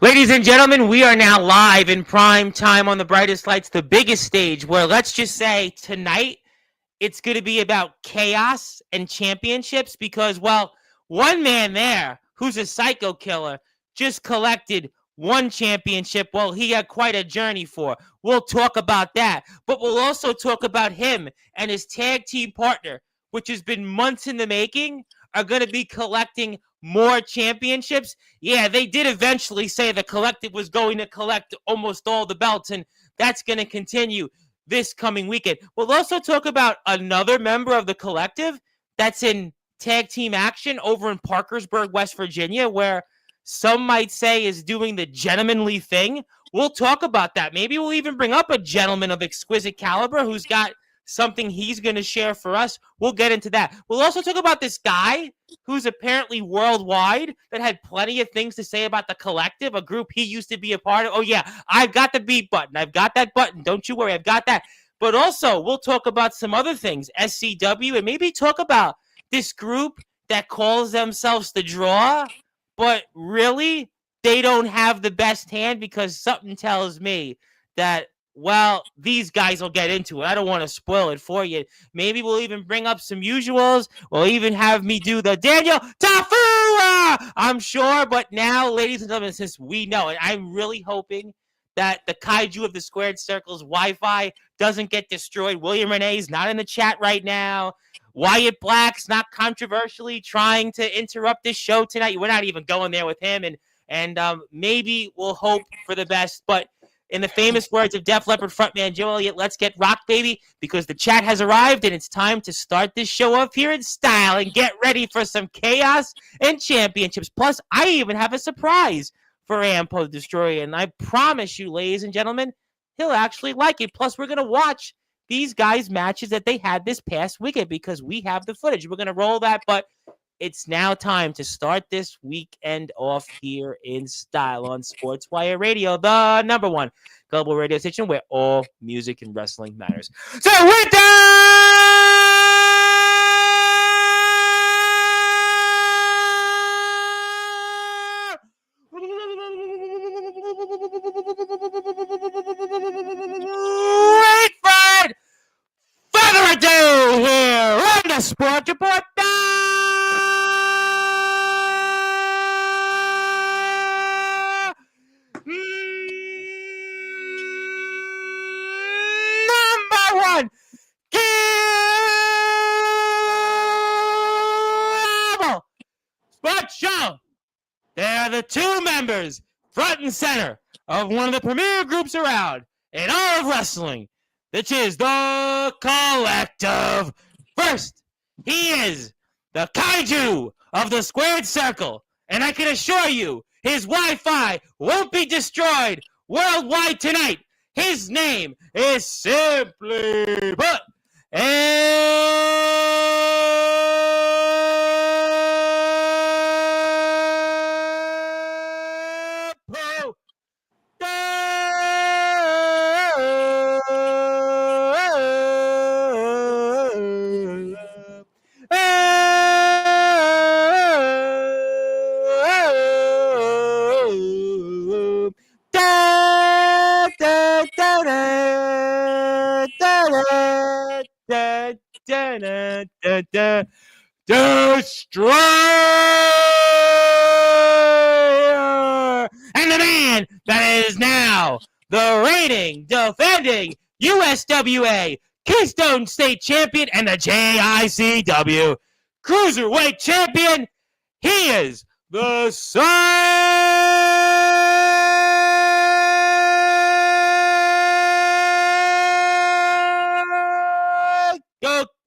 Ladies and gentlemen, we are now live in prime time on the brightest lights, the biggest stage, where let's just say tonight it's going to be about chaos and championships because, well, one man there who's a psycho killer just collected one championship. Well, he had quite a journey for. We'll talk about that, but we'll also talk about him and his tag team partner, which has been months in the making, are going to be collecting more championships. Yeah, they did eventually say the collective was going to collect almost all the belts, and that's going to continue this coming weekend. We'll also talk about another member of the collective that's in tag team action over in Parkersburg, West Virginia, where some might say is doing the gentlemanly thing. We'll talk about that. Maybe we'll even bring up a gentleman of exquisite caliber who's got something he's going to share for us. We'll get into that. We'll also talk about this guy who's apparently worldwide that had plenty of things to say about the collective, a group he used to be a part of. Oh, yeah, I've got the beat button. I've got that button. Don't you worry. I've got that. But also, we'll talk about some other things, SCW, and maybe talk about this group that calls themselves the Draw, but really, they don't have the best hand because something tells me that, well, these guys will get into it. I don't want to spoil it for you. Maybe we'll even bring up some usuals. We'll even have me do the Daniel Tafura, I'm sure. But now, ladies and gentlemen, since we know it, I'm really hoping that the kaiju of the squared circle's Wi-Fi doesn't get destroyed. William Renee's not in the chat right now. Wyatt Black's not controversially trying to interrupt this show tonight. We're not even going there with him. And maybe we'll hope for the best. But in the famous words of Def Leppard frontman Joe Elliott, let's get rock, baby, because the chat has arrived and it's time to start this show off here in style and get ready for some chaos and championships. Plus, I even have a surprise for Ampo Destroyah, and I promise you, ladies and gentlemen, he'll actually like it. Plus, we're going to watch these guys' matches that they had this past weekend because we have the footage. We're going to roll that, but it's now time to start this weekend off here in style on Sportzwire Radio, the number one global radio station where all music and wrestling matters. So with that, wait for it. Further ado here on the Sport Report. Number one, Global Sports Show. They're the two members, front and center, of one of the premier groups around in all of wrestling, which is the Collective. First, he is the kaiju of the squared circle, and I can assure you his Wi-Fi won't be destroyed worldwide tonight. His name is simply put Ampo. Destroyer! And the man that is now the reigning, defending USWA Keystone State Champion and the JICW Cruiserweight Champion, he is the Psycho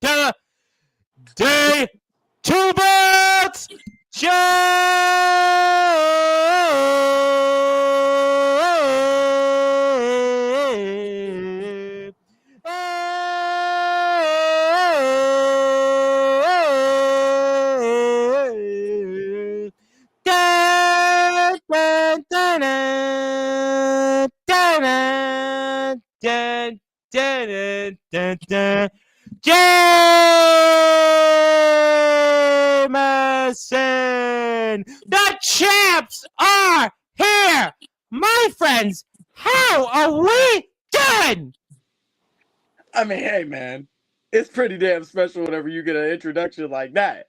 Killer Day 2 belts Jamison! The champs are here! My friends, how are we doing? I mean, hey, man, it's pretty damn special whenever you get an introduction like that.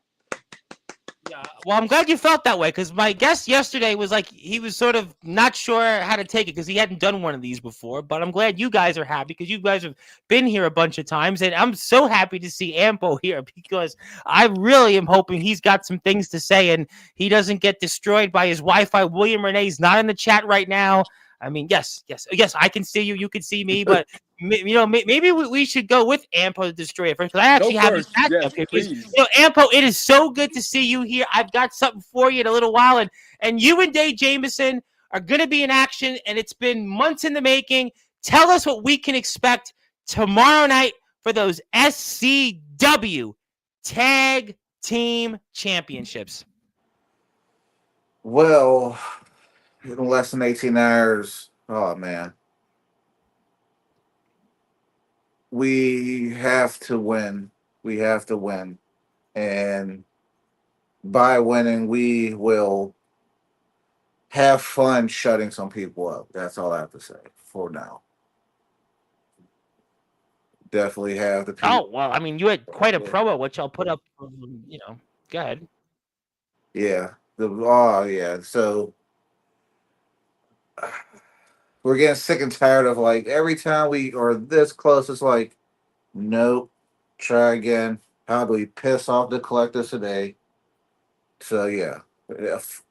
Yeah, well, I'm glad you felt that way because my guest yesterday was like, he was sort of not sure how to take it because he hadn't done one of these before. But I'm glad you guys are happy because you guys have been here a bunch of times. And I'm so happy to see Ampo here because I really am hoping he's got some things to say and he doesn't get destroyed by his Wi Fi. William Renee's not in the chat right now. I mean, yes, I can see you. You can see me, but maybe we should go with Ampo to destroy it first because I Go actually have his first, back yes, up here. please. Ampo, it is so good to see you here. I've got something for you in a little while, and you and Dave Jamison are going to be in action, and it's been months in the making. Tell us what we can expect tomorrow night for those SCW Tag Team Championships. Well, in less than 18 hours, oh man. We have to win. We have to win. And by winning, we will have fun shutting some people up. That's all I have to say for now. Definitely have the people. Oh, well, I mean, you had quite a promo, which I'll put up, go ahead. Yeah. Yeah. So we're getting sick and tired of like every time we are this close, it's like, nope, try again. How do we piss off the collectors today? So yeah, if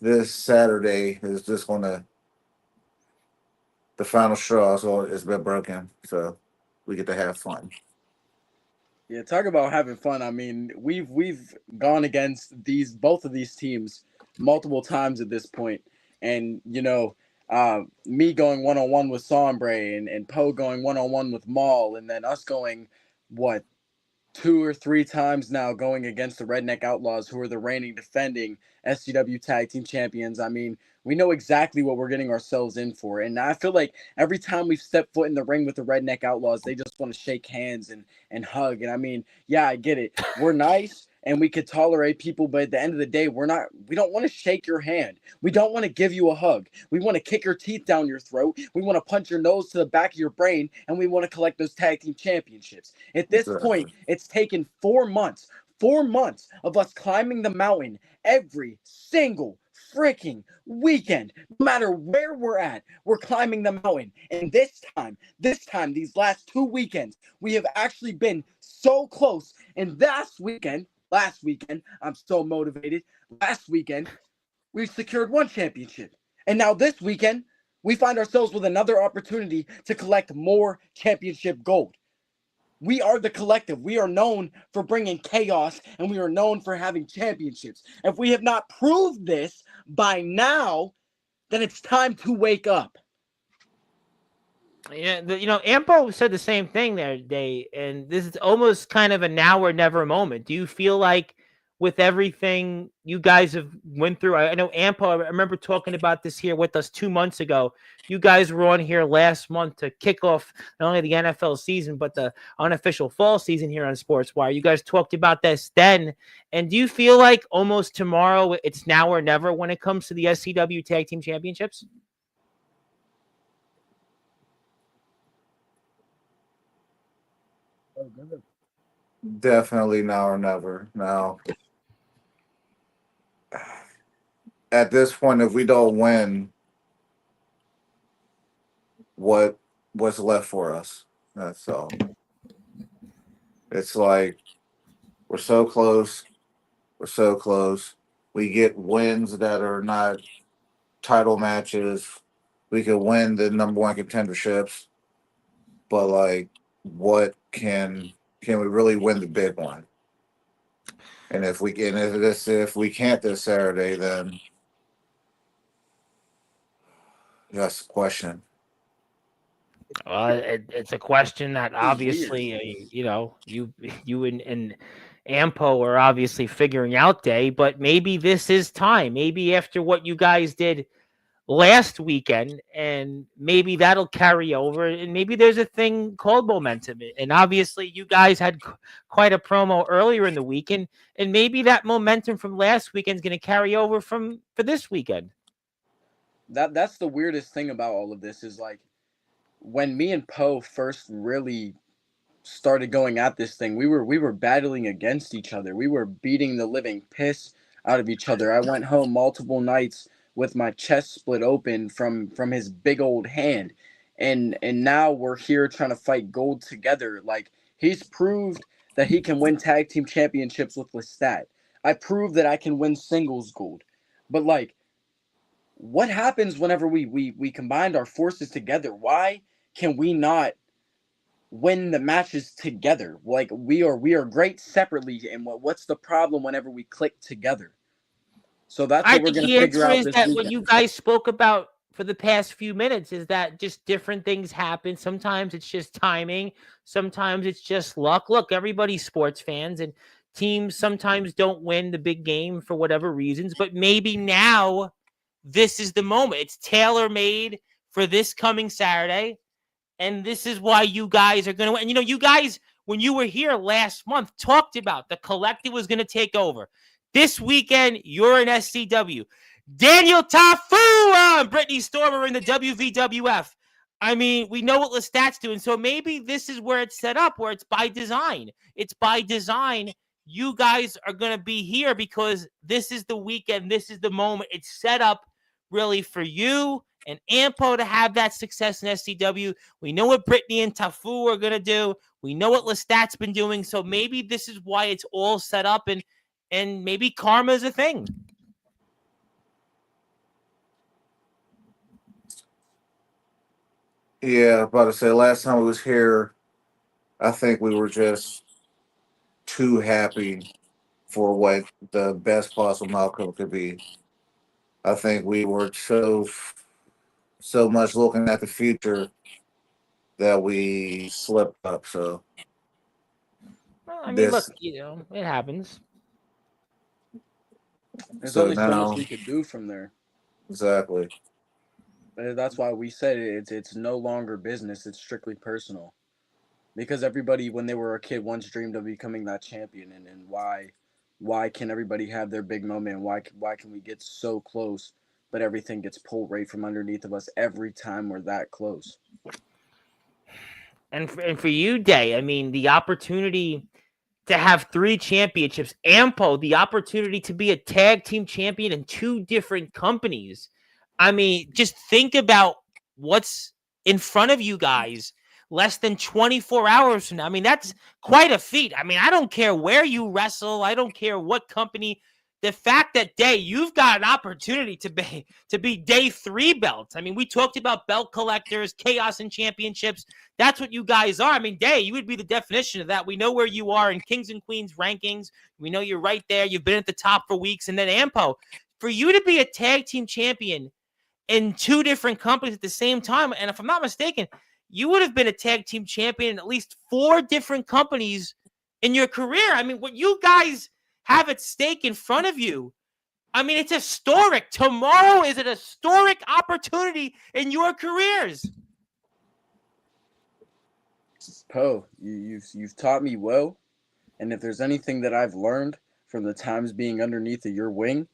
this Saturday is just gonna the final straw, so it's been broken. So we get to have fun. Yeah, talk about having fun. I mean, we've gone against both of these teams multiple times at this point, and me going 1-on-1 with Sombre and Poe going 1-on-1 with Maul, and then us going what 2 or 3 times now going against the Redneck Outlaws, who are the reigning defending SCW Tag Team Champions. I mean, we know exactly what we're getting ourselves in for. And I feel like every time we've stepped foot in the ring with the Redneck Outlaws, they just want to shake hands and hug. And I mean, yeah, I get it. We're nice and we could tolerate people, but at the end of the day, we don't want to shake your hand. We don't want to give you a hug. We want to kick your teeth down your throat. We want to punch your nose to the back of your brain, and we want to collect those tag team championships. At this point, it's taken 4 months of us climbing the mountain every single freaking weekend. No matter where we're at, we're climbing the mountain. And this time, these last 2 weekends, we have actually been so close. And last weekend, I'm so motivated. Last weekend, we secured 1 championship. And now this weekend, we find ourselves with another opportunity to collect more championship gold. We are the collective. We are known for bringing chaos, and we are known for having championships. If we have not proved this by now, then it's time to wake up. Yeah, Ampo said the same thing there today, and this is almost kind of a now or never moment. Do you feel like with everything you guys have went through, I know Ampo, I remember talking about this here with us 2 months ago. You guys were on here last month to kick off not only the NFL season, but the unofficial fall season here on Sportswire. You guys talked about this then, and do you feel like almost tomorrow it's now or never when it comes to the SCW Tag Team Championships? Definitely now or never. Now, at this point, if we don't win, what's left for us? That's all. It's like we're so close. We're so close. We get wins that are not title matches. We could win the number 1 contenderships, but like, what can we really win the big one? And if we can't this Saturday, then that's the question. It's a question that obviously, you and Ampo are obviously figuring out, Day, but maybe this is time. Maybe after what you guys did last weekend, and maybe that'll carry over, and maybe there's a thing called momentum. And obviously, you guys had quite a promo earlier in the weekend, and maybe that momentum from last weekend is going to carry over for this weekend. That's the weirdest thing about all of this is like when me and Poe first really started going at this thing, we were battling against each other. We were beating the living piss out of each other. I went home multiple nights with my chest split open from his big old hand. And now we're here trying to fight gold together. Like he's proved that he can win tag team championships with Lestat. I proved that I can win singles gold. But like what happens whenever we combined our forces together? Why can we not win the matches together? Like we are great separately, and what's the problem whenever we click together? So that's I what we're think gonna the figure answer out is this that what you weekend. guys spoke about for the past few minutes is that just different things happen. Sometimes it's just timing. Sometimes it's just luck. Look, everybody's sports fans and teams sometimes don't win the big game for whatever reasons, but maybe now this is the moment. It's tailor made for this coming Saturday. And this is why you guys are going to win. And, you guys, when you were here last month, talked about the collective was going to take over. This weekend, you're in SCW. Daniel Tafua and Brittany Stormer in the WVWF. I mean, we know what Lestat's doing. So maybe this is where it's set up, where it's by design. It's by design. You guys are going to be here because this is the weekend. This is the moment. It's set up really for you and Ampo to have that success in SCW. We know what Brittany and Tafu are going to do. We know what Lestat's been doing. So maybe this is why it's all set up and maybe karma is a thing. Yeah, about to say last time we was here, I think we were just too happy for what the best possible outcome could be. I think we were so much looking at the future that we slipped up. So Well, I mean, look, this it happens. There's so only so much now we could do from there. exactly. That's why we said it's no longer business. It's strictly personal. Because everybody, when they were a kid, once dreamed of becoming that champion, and why can everybody have their big moment? And why can we get so close, but everything gets pulled right from underneath of us every time we're that close? And for you, Day, I mean, the opportunity to have 3 championships, Ampo, the opportunity to be a tag team champion in 2 different companies. I mean, just think about what's in front of you guys less than 24 hours from now. I mean, that's quite a feat. I mean, I don't care where you wrestle, I don't care what company. The fact that Day, you've got an opportunity to be day 3 belts. I mean, we talked about belt collectors, chaos and championships. That's what you guys are. I mean, Day, you would be the definition of that. We know where you are in Kings and Queens rankings. We know you're right there. You've been at the top for weeks. And then Ampo, for you to be a tag team champion in 2 different companies at the same time, and if I'm not mistaken, you would have been a tag team champion in at least 4 different companies in your career. I mean, what you guys have at stake in front of you, I mean, it's historic. Tomorrow is an historic opportunity in your careers. Poe, you've taught me well, and if there's anything that I've learned from the times being underneath of your wing,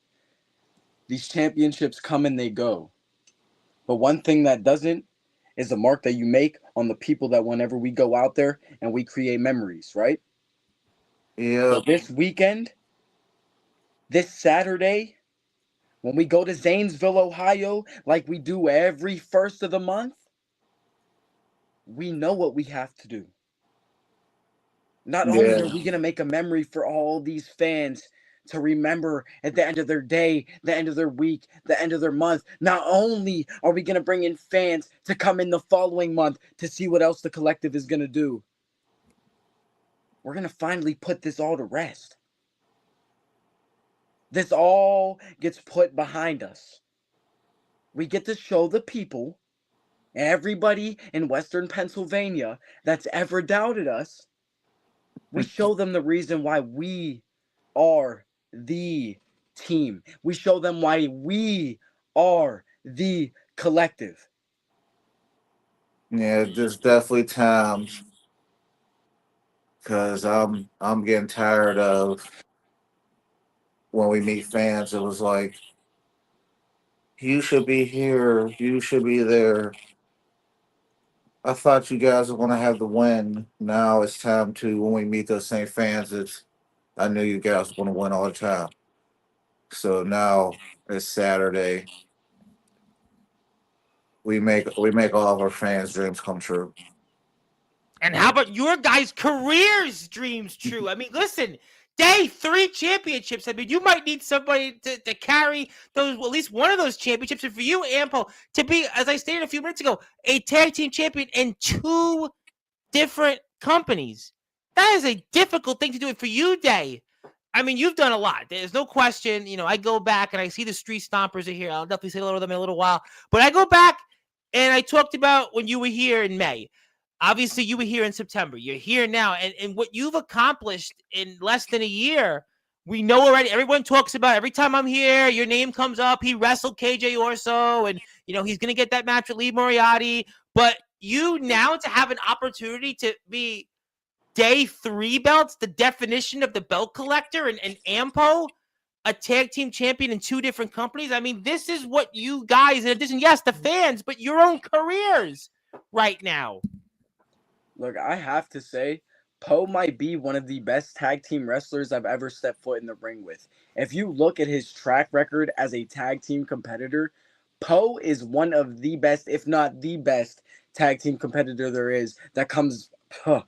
these championships come and they go. But one thing that doesn't is the mark that you make on the people that whenever we go out there and we create memories, right? So Yep. this weekend, this Saturday, when we go to Zanesville, Ohio, like we do every first of the month, we know what we have to do. Not only Yeah. are we going to make a memory for all these fans to remember at the end of their day, the end of their week, the end of their month, not only are we going to bring in fans to come in the following month to see what else the collective is going to do, we're going to finally put this all to rest. This all gets put behind us. We get to show the people, everybody in Western Pennsylvania that's ever doubted us, we show them the reason why we are the team. We show them why we are the collective. Yeah, there's definitely times because I'm getting tired of when we meet fans. It was like You should be here. You should be there. I thought you guys were going to have the win. Now it's time to, when we meet those same fans, I knew you guys were going to win all the time. So now it's Saturday. We make all of our fans' dreams come true. And how about your guys' careers dreams true? I mean, listen, day 3 championships. I mean, you might need somebody to carry those, well, at least one of those championships. And for you, Ampo, to be, as I stated a few minutes ago, a tag team champion in 2 different companies. That is a difficult thing to do. And for you, Day, I mean, you've done a lot. There's no question. You know, I go back and I see the Street Stompers are here. I'll definitely say hello to them in a little while. But I go back and I talked about when you were here in May. Obviously, you were here in September. You're here now. And what you've accomplished in less than a year, we know already. Everyone talks about it. Every time I'm here, your name comes up. He wrestled KJ Orso, and, you know, he's going to get that match with Lee Moriarty. But you now to have an opportunity to be day 3 belts, the definition of the belt collector, and Ampo, a tag team champion in 2 different companies. I mean, this is what you guys, in addition, yes, the fans, but your own careers right now. Look, I have to say, Poe might be one of the best tag team wrestlers I've ever stepped foot in the ring with. If you look at his track record as a tag team competitor, Poe is one of the best, if not the best, tag team competitor there is that comes out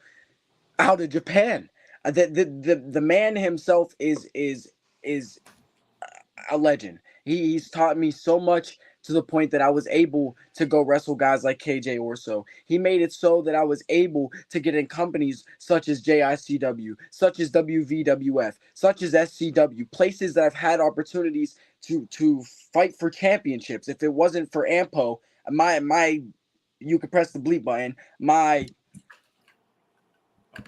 of Japan. The man himself is a legend. He's taught me so much to the point that I was able to go wrestle guys like KJ Orso. He made it so that I was able to get in companies such as JICW, such as WVWF, such as SCW, places that I've had opportunities to fight for championships. If it wasn't for Ampo, my you could press the bleep button, my There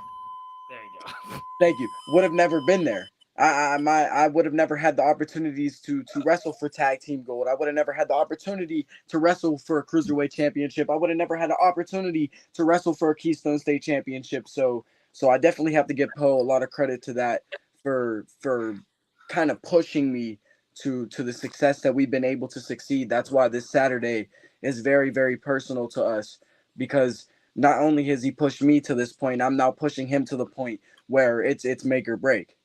you go. thank you, would have never been there. I would have never had the opportunities to wrestle for tag team gold. I would have never had the opportunity to wrestle for a cruiserweight championship. I would have never had the opportunity to wrestle for a Keystone State championship. So I definitely have to give Poe a lot of credit to that for kind of pushing me to the success that we've been able to succeed. That's why this Saturday is very, very personal to us, because not only has he pushed me to this point, I'm now pushing him to the point where it's make or break.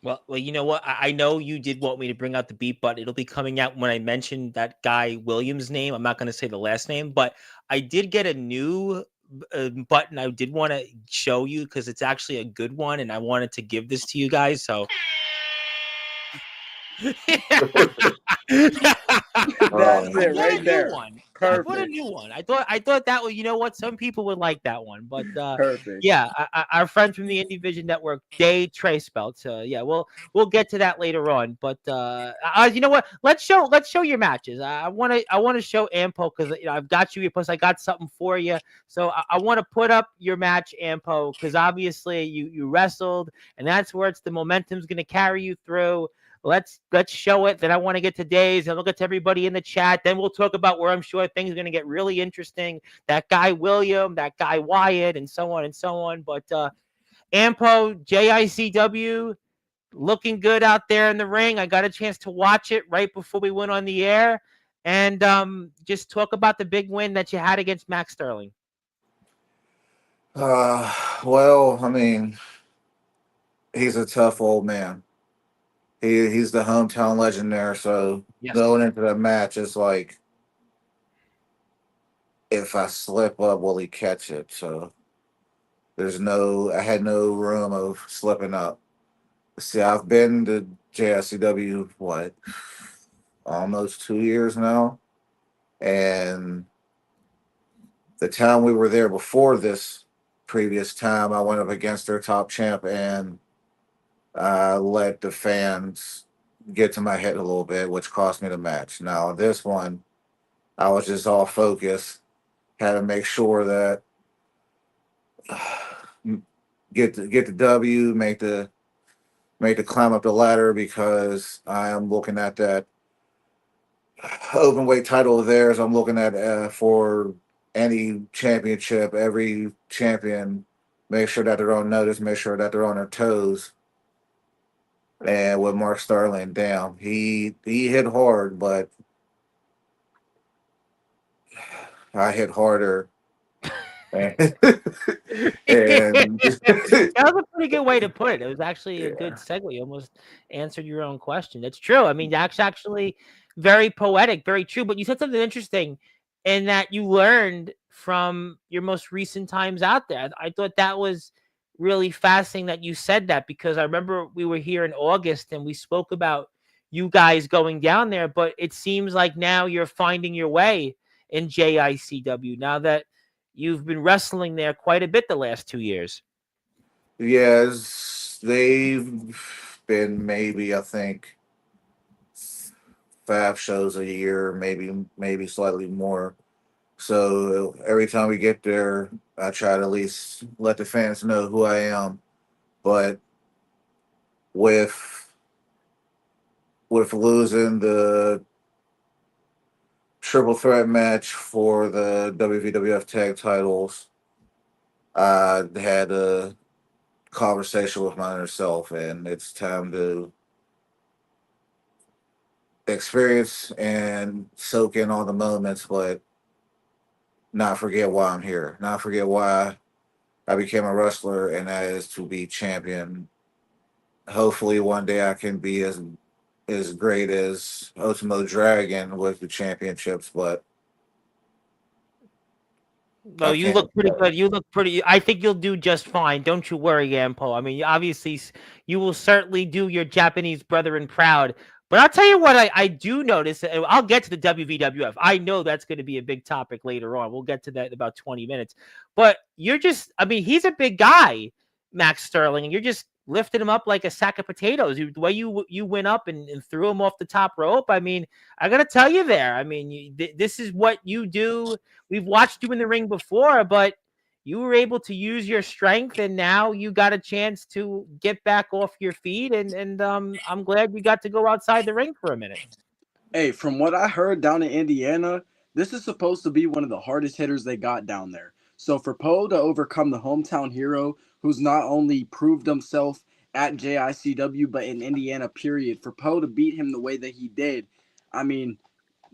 Well, you know what? I know you did want me to bring out the beat, but it'll be coming out when I mentioned that guy Williams' name. I'm not going to say the last name, but I did get a new button I did want to show you because it's actually a good one, and I wanted to give this to you guys. So. That's it right there. Perfect. I put a new one. I thought that was, you know what, some people would like that one, but perfect. Yeah, our friend from the Indie Vision Network, Day Trace Belts. Yeah, we'll get to that later on. But you know what? Let's show your matches. I want to show Ampo because, you know, I've got you here. Plus, I got something for you. So I want to put up your match, Ampo, because obviously you wrestled, and that's where the momentum's going to carry you through. Let's show it. Then I want to get to Days and look at everybody in the chat. Then we'll talk about where I'm sure things are going to get really interesting. That guy William, that guy Wyatt, and so on and so on. But Ampo, JICW, looking good out there in the ring. I got a chance to watch it right before we went on the air. And just talk about the big win that you had against Max Sterling. Well, I mean, he's a tough old man. He's the hometown legend there, so Yes. Going into the match, it's like, if I slip up, will he catch it? So I had no room of slipping up. See, I've been to JSCW, almost 2 years now, and the time we were there before this previous time, I went up against their top champ, and let the fans get to my head a little bit, which cost me the match. Now, this one, I was just all focused, had to make sure that get the W, make the climb up the ladder, because I am looking at that open weight title of theirs. I'm looking at for any championship, every champion, make sure that they're on notice, make sure that they're on their toes. And with Mark Sterling, damn, he hit hard, but I hit harder. And, and That was a pretty good way to put it. It was actually a good yeah. segue. You almost answered your own question. It's true. I mean, that's actually very poetic, very true. But you said something interesting in that you learned from your most recent times out there. I thought that was really fascinating that you said that because I remember we were here in August and we spoke about you guys going down there, but it seems like now you're finding your way in JICW now that you've been wrestling there quite a bit the last 2 years. Yes, they've been maybe, I think, 5 shows a year, maybe slightly more. So every time we get there, I try to at least let the fans know who I am. But with losing the triple threat match for the WWF tag titles, I had a conversation with my inner self, and it's time to experience and soak in all the moments, but not forget why I'm here, not forget why I became a wrestler, and that is to be champion. Hopefully, one day I can be as great as Ultimo Dragon with the championships, but No, I you can't. look pretty good. You look pretty. I think you'll do just fine. Don't you worry, Ampo. I mean, obviously, you will certainly do your Japanese brethren proud. But I'll tell you what I do notice. And I'll get to the WVWF. I know that's going to be a big topic later on. We'll get to that in about 20 minutes. But you're just, I mean, he's a big guy, Max Sterling, and you're just lifting him up like a sack of potatoes. The way you went up and threw him off the top rope. I mean, I got to tell you there. I mean, this is what you do. We've watched you in the ring before, but you were able to use your strength, and now you got a chance to get back off your feet. And I'm glad you got to go outside the ring for a minute. Hey, from what I heard down in Indiana, this is supposed to be one of the hardest hitters they got down there. So for Poe to overcome the hometown hero, who's not only proved himself at JICW but in Indiana, period, for Poe to beat him the way that he did, I mean,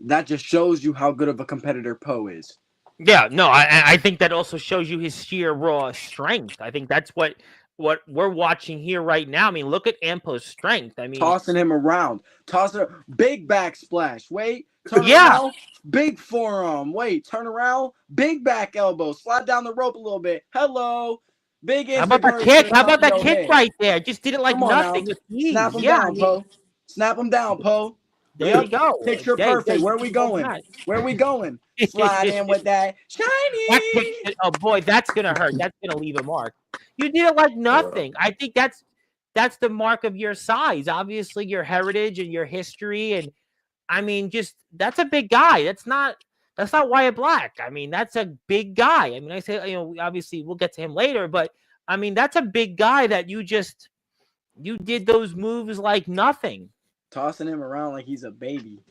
that just shows you how good of a competitor Poe is. Yeah, no, I think that also shows you his sheer raw strength. I think that's what we're watching here right now. I mean, look at Ampo's strength. I mean, Tossing him around, tossing big back splash. Wait, turn yeah. around, big forearm. Wait, turn around, big back elbow. Slide down the rope a little bit. Hello, big How about instant that courage to kick? the How top about of that your kick head. right there? Just did it like Come on now, nothing with snap ease. him Yeah, I down, mean, Poe. Snap him down, Poe. there you Yep, go. picture There perfect. you Where we go. going? Where we going? Slide in with that That kick, shiny. oh boy, that's gonna hurt. That's gonna leave a mark. You did it like Uh, nothing. I think that's the mark of your size. Obviously, your heritage and your history, and I mean, just that's a big guy. That's not Wyatt Black. I mean, that's a big guy. I mean, I say obviously we'll get to him later, but I mean that's a big guy that you did those moves like nothing. Tossing him around like he's a baby.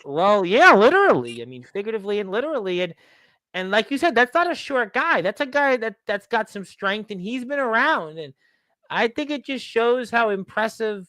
Well, yeah, literally. I mean, figuratively and literally, and like you said, that's not a short guy. That's a guy that's got some strength, and he's been around. And I think it just shows how impressive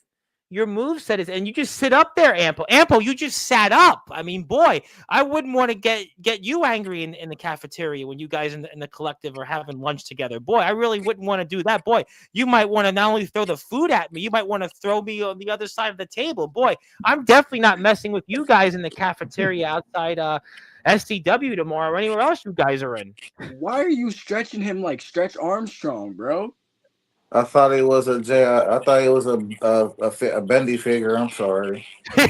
your move set is. And you just sit up there, Ampo. Ampo, you just sat up. I mean, boy, I wouldn't want to get you angry in the cafeteria when you guys in the collective are having lunch together. Boy, I really wouldn't want to do that. Boy, you might want to not only throw the food at me, you might want to throw me on the other side of the table. Boy, I'm definitely not messing with you guys in the cafeteria outside SCW tomorrow or anywhere else you guys are in. Why are you stretching him like Stretch Armstrong, bro? I thought it was a J. I thought it was a bendy figure. I'm sorry. I'm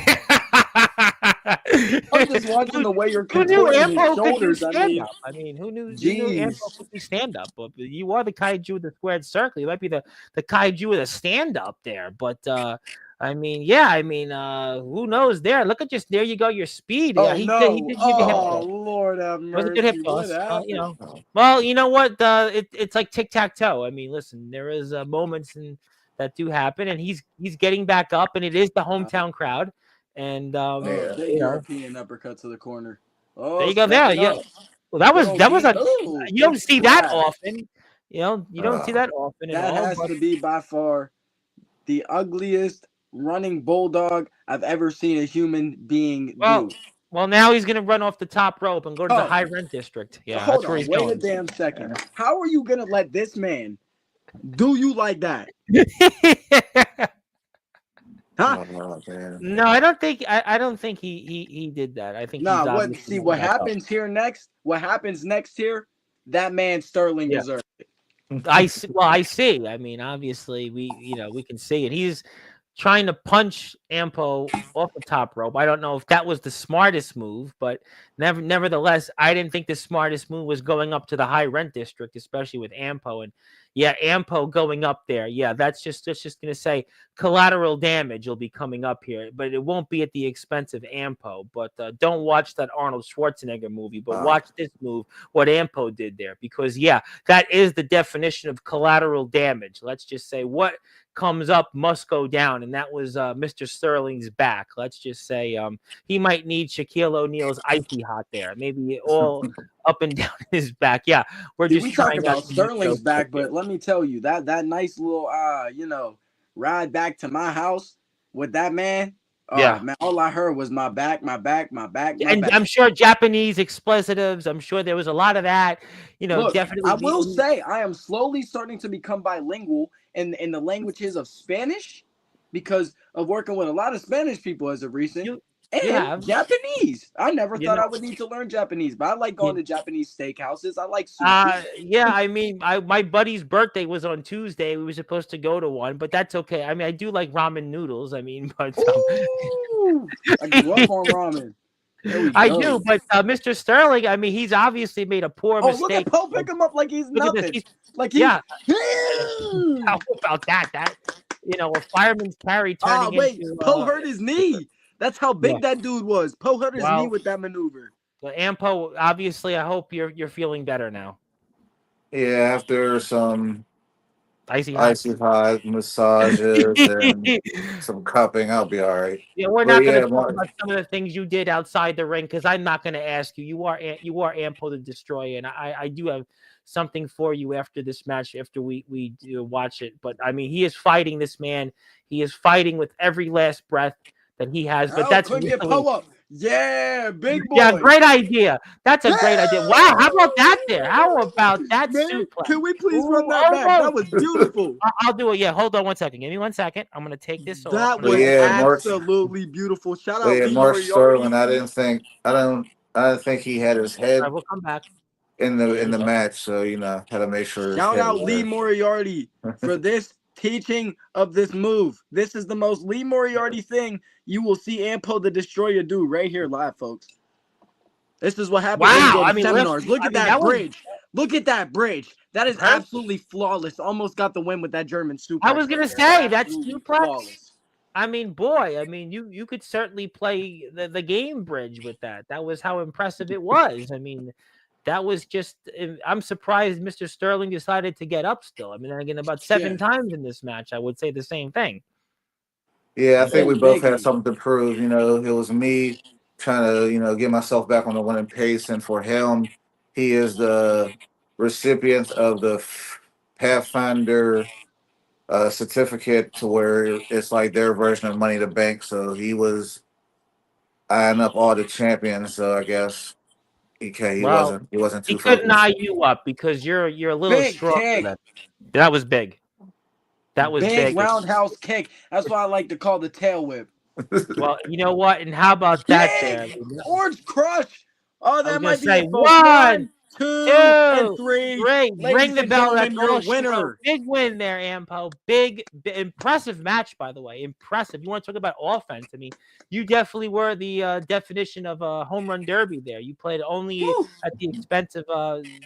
just watching the way you're Who knew contorting his Ampo could do shoulders. I stand mean, up? I mean, who knew Ampo jeez. could do stand up? But you are the kaiju with the squared circle. You might be the kaiju with a stand up there. But I mean, yeah, I mean, who knows there? Look at just there you go, your speed. Yeah, Oh he no. did give you a hip Oh toss. Lord have It was a good hip mercy. What toss. happened? Well, you know what? It's like tic tac toe. I mean, listen, there is moments that do happen, and he's getting back up, and it is the hometown crowd, and Oh, Yeah. big European uppercut to the corner. there Oh, you go. There, stepping yeah. up. Well, Good old that was D. a Oh, you big don't see that splash. often. You don't see Uh, that often at That all. has But to be by far the ugliest running bulldog I've ever seen a human being well, do. Well, now he's going to run off the top rope and go to the Oh, high rent district. Yeah, hold that's where on. he's Wait a going. damn second. How are you gonna let this man do you like that? Huh? Oh, man. No, I don't think. I don't think he did that. I think he's Nah. What? obviously See going what back up. happens here next? What happens next here? That man Sterling Yeah. deserves. I see. Well, I see. I mean, obviously, we can see it. He's trying to punch Ampo off the top rope. I don't know if that was the smartest move, but nevertheless, I didn't think the smartest move was going up to the high rent district, especially with Ampo. And yeah, Ampo going up there. Yeah, that's just gonna say collateral damage will be coming up here, but it won't be at the expense of Ampo. But don't watch that Arnold Schwarzenegger movie, but watch this move, what Ampo did there, because yeah, that is the definition of collateral damage. Let's just say what comes up must go down, and that was Mr. Sterling's back. Let's just say he might need Shaquille O'Neal's icy hot there, maybe all up and down his back. Yeah, we're See, just we talk trying out about some new Sterling's jokes right back, there. but let me tell you that nice little ride back to my house with that man. Oh Yeah. man, all I heard was my back, my back, my back, my And back. I'm sure Japanese expletives. I'm sure there was a lot of that. Look, Definitely. I will say I am slowly starting to become bilingual in the languages of Spanish because of working with a lot of Spanish people as of recent. You And have. Japanese. I never You thought know. I would need to learn Japanese, but I like going You, to Japanese steakhouses. I like sushi. Yeah, I mean, my buddy's birthday was on Tuesday. We were supposed to go to one, but that's okay. I mean, I do like ramen noodles. I mean, but Ooh, I grew up on ramen. There we I go. do. But Mr. Sterling, I mean, he's obviously made a poor Oh, look at mistake. Poe pick him up like he's Look at this. nothing. Like he. Yeah. How about that? A fireman's carry turning Wait, into. Poe hurt his knee. That's how Yeah. big that dude was. Poe hurt his knee Wow. with that maneuver. Well, Ampo, obviously, I hope you're feeling better now. Yeah, after some Icy hot. icy hot massages and some cupping, I'll be all right. Yeah, we're But not going to yeah, talk about some of the things you did outside the ring because I'm not going to ask you. You are Ampo the Destroyer, and I do have something for you after this match after we do watch it. But I mean, he is fighting this man. He is fighting with every last breath that he has. But that's Couldn't get really Poe up. Yeah, big boy. yeah, great idea. That's a great idea. Wow, how about that there? How about that Man, suplex? can we please run that back? That was beautiful. I'll do it. Yeah, hold on one second. Give me 1 second. I'm gonna take this off. That but was yeah, Mark. absolutely beautiful. Shout But out yeah, Lee Mark Moriarty. Sterling. I didn't think he had his All head right, we'll come back. in There the we go. match, so had to make sure his Shout head out was Lee there. Moriarty for this teaching of this move. This is the most Lee Moriarty thing you will see Ampo the Destroyer do right here live, folks. This is what happens when you Wow, go I to mean, seminars. Look at that that was bridge. Look at that bridge. That is impressive. absolutely flawless. Almost got the win with that German suplex. I was gonna right say there. that's Absolutely suplex. flawless. I mean, boy, I mean, you could certainly play the game bridge with that. That was how impressive it was. I mean, that was just. I'm surprised Mr. Sterling decided to get up still. I mean, again, about 7 times in this match, I would say the same thing. Yeah, I think we both had Biggie. something to prove. It was me trying to, get myself back on the winning pace, and for him, he is the recipient of the Pathfinder certificate, to where it's like their version of Money in the Bank. So he was eyeing up all the champions. So I guess he Well, wasn't he too couldn't focused. eye you up because you're a little Big stronger kick. than. That was big. That was Big big. roundhouse kick. That's what I like to call the tail whip. Well, you know what? And how about that, Jeremy? Orange Crush. Oh, I was that gonna might be say it, folks. 1, 1, 2, and 2, 3. 3. Ladies Ring the and bell. gentlemen, That's your all she wrote. winner. Big win there, Ampo. Big, impressive match, by the way. Impressive. You want to talk about offense? I mean, you definitely were the definition of a home run derby there. You played only Woo. at the expense of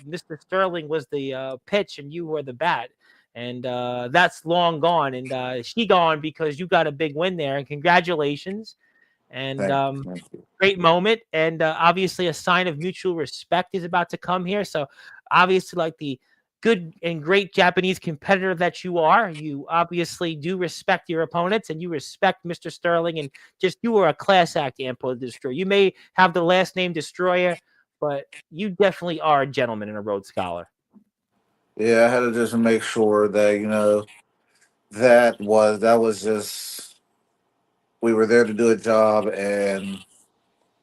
Mr. Sterling was the pitch, and you were the bat. And that's long gone, and she gone because you got a big win there. And congratulations. And Thank you. great moment, and obviously a sign of mutual respect is about to come here. So obviously, like the good and great Japanese competitor that you are, you obviously do respect your opponents, and you respect Mr. Sterling, and just you are a class act, Ampo Destroyer. You may have the last name Destroyer, but you definitely are a gentleman and a Rhodes Scholar. Yeah, I had to just make sure that that was just, we were there to do a job, and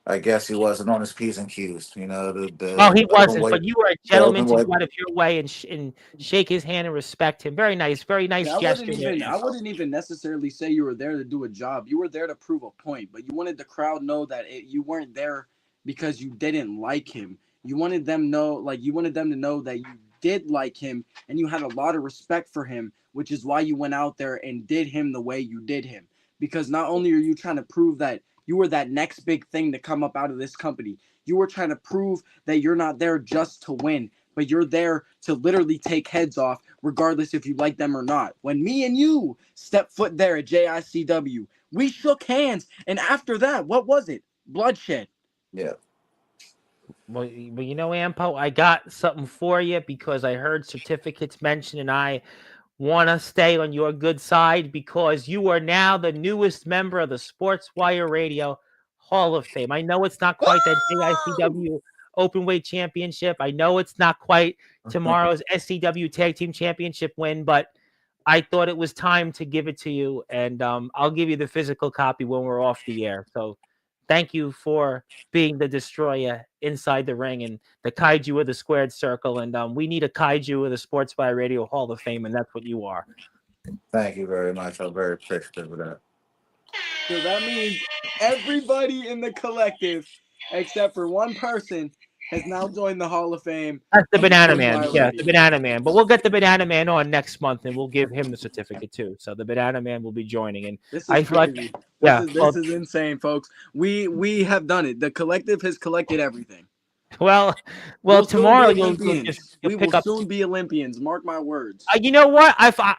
I guess he wasn't on his P's and Q's. You know, Well, he the open wasn't, weight, but you were a the gentleman open to weight. go out of your way and shake his hand and respect him. Very nice Yeah, gesture there. I Ampo. wouldn't even necessarily say you were there to do a job. You were there to prove a point, but you wanted the crowd know that you weren't there because you didn't like him. You wanted them you wanted them to know that you did like him and you had a lot of respect for him, which is why you went out there and did him the way you did him. Because not only are you trying to prove that you were that next big thing to come up out of this company, you were trying to prove that you're not there just to win, but you're there to literally take heads off, regardless if you like them or not. When me and you stepped foot there at JICW, we shook hands, and after that, what was it? Bloodshed. Yeah. Well, you know, Ampo, I got something for you because I heard certificates mentioned, and I want to stay on your good side because you are now the newest member of the Sportswire Radio Hall of Fame. I know it's not quite that JICW Openweight Championship. I know it's not quite tomorrow's SCW Tag Team Championship win, but I thought it was time to give it to you, and I'll give you the physical copy when we're off the air. So thank you for being the Destroyer inside the ring and the kaiju of the squared circle. And we need a kaiju of the Sportswire Radio Hall of Fame, and that's what you are. Thank you very much. I'm very appreciative of that. So that means everybody in the collective, except for one person, has now joined the Hall of Fame. That's the of Banana Man. Sportswire Yeah, Radio. the Banana Man. But we'll get the Banana Man on next month, and we'll give him the certificate too. So the Banana Man will be joining. And This I is feel like, crazy. yeah, This is insane, folks. We have done it. The collective has collected everything. well, We'll tomorrow soon be you'll Olympians. you'll We pick will up. soon be Olympians. Mark my words. You know what?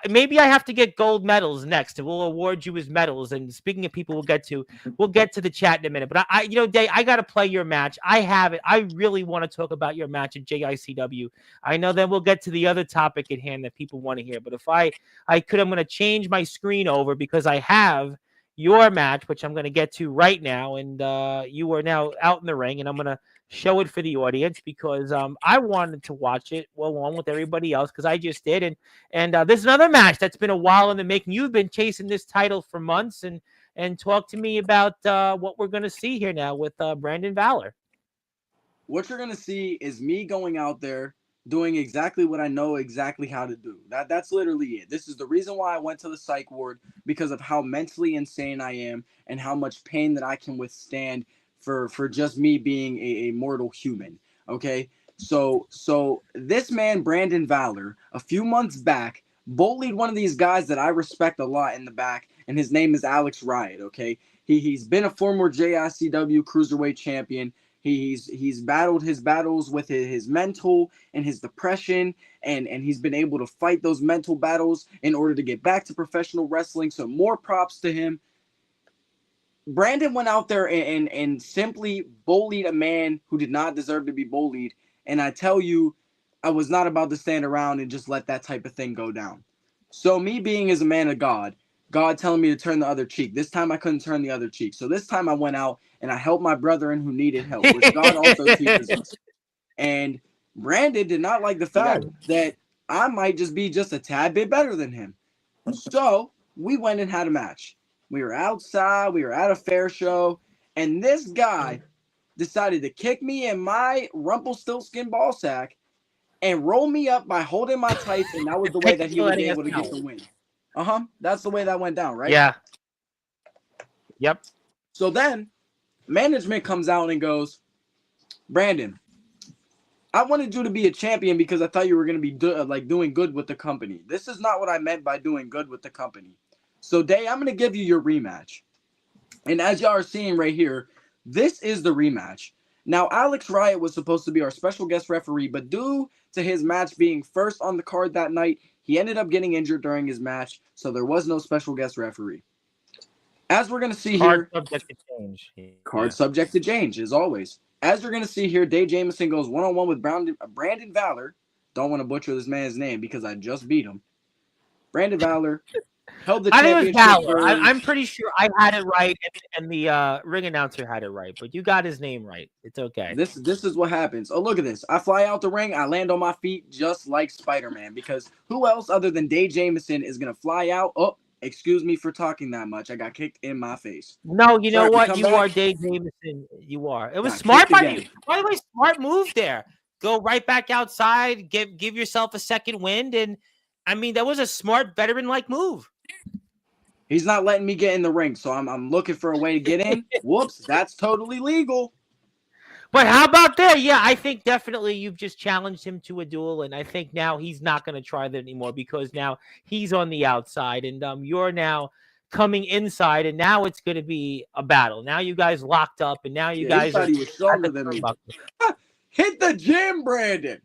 Maybe I have to get gold medals next, and we'll award you as medals. And speaking of people, we'll get to the chat in a minute. But you know, Day, I got to play your match. I have it. I really want to talk about your match at JICW. I know then we'll get to the other topic at hand that people want to hear. But if I could, I'm going to change my screen over because I have your match, which I'm going to get to right now. And you are now out in the ring, and I'm going to show it for the audience because I wanted to watch it along with everybody else because I just did. And there's another match that's been a while in the making. You've been chasing this title for months, and talk to me about what we're going to see here now with Brandon Valor. What you're going to see is me going out there doing exactly what I know exactly how to do. That's literally it. This is the reason why I went to the psych ward, because of how mentally insane I am and how much pain that I can withstand for just me being a mortal human. Okay, so this man Brandon Valor a few months back bullied one of these guys that I respect a lot in the back, and his name is Alex Riot. Okay, he's been a former JICW cruiserweight champion. He's battled his battles with his mental and his depression, and he's been able to fight those mental battles in order to get back to professional wrestling. So more props to him. Brandon went out there and simply bullied a man who did not deserve to be bullied. And I tell you, I was not about to stand around and just let that type of thing go down. So me being as a man of God telling me to turn the other cheek. This time I couldn't turn the other cheek. So this time I went out and I helped my brethren who needed help, which God also teaches us. And Brandon did not like the fact that I might just be just a tad bit better than him. So we went and had a match. We were outside. We were at a fair show. And this guy decided to kick me in my Rumpelstiltskin ball sack and roll me up by holding my tights. And that was the way that he was able to get the win. That's the way that went down, right? Yeah. Yep. So then management comes out and goes, Brandon, I wanted you to be a champion because I thought you were going to be doing good with the company. This is not what I meant by doing good with the company. So, Day, I'm going to give you your rematch. And as y'all are seeing right here, this is the rematch. Now, Alex Riot was supposed to be our special guest referee, but due to his match being first on the card that night, he ended up getting injured during his match, so there was no special guest referee. As we're going to see here, subject to change. Subject to change, as always. As you're going to see here, Dave Jamison goes one-on-one with Brandon Valor. Don't want to butcher this man's name because I just beat him. Brandon Valor held the championship. I think it was Valor. I'm pretty sure I had it right, and the ring announcer had it right, but you got his name right. It's okay. This is what happens. Oh, look at this. I fly out the ring. I land on my feet just like Spider-Man, because who else other than Dave Jamison is going to fly out? Oh, Excuse me for talking that much. I got kicked in my face. No, you know Sorry, what? come You back. are Dave Jamison. You are. It was Got smart kicked by again. you. By the way, smart move there. Go right back outside. Give yourself a second wind, and I mean that was a smart veteran like move. He's not letting me get in the ring, so I'm looking for a way to get in. Whoops, that's totally legal. But how about there? Yeah, I think definitely you've just challenged him to a duel, and I think now he's not going to try that anymore because now he's on the outside, and you're now coming inside, and now it's going to be a battle. Now you guys locked up, and now you Yeah, he guys are thought he was at stronger the than me. turnbuckle. Hit the gym, Brandon.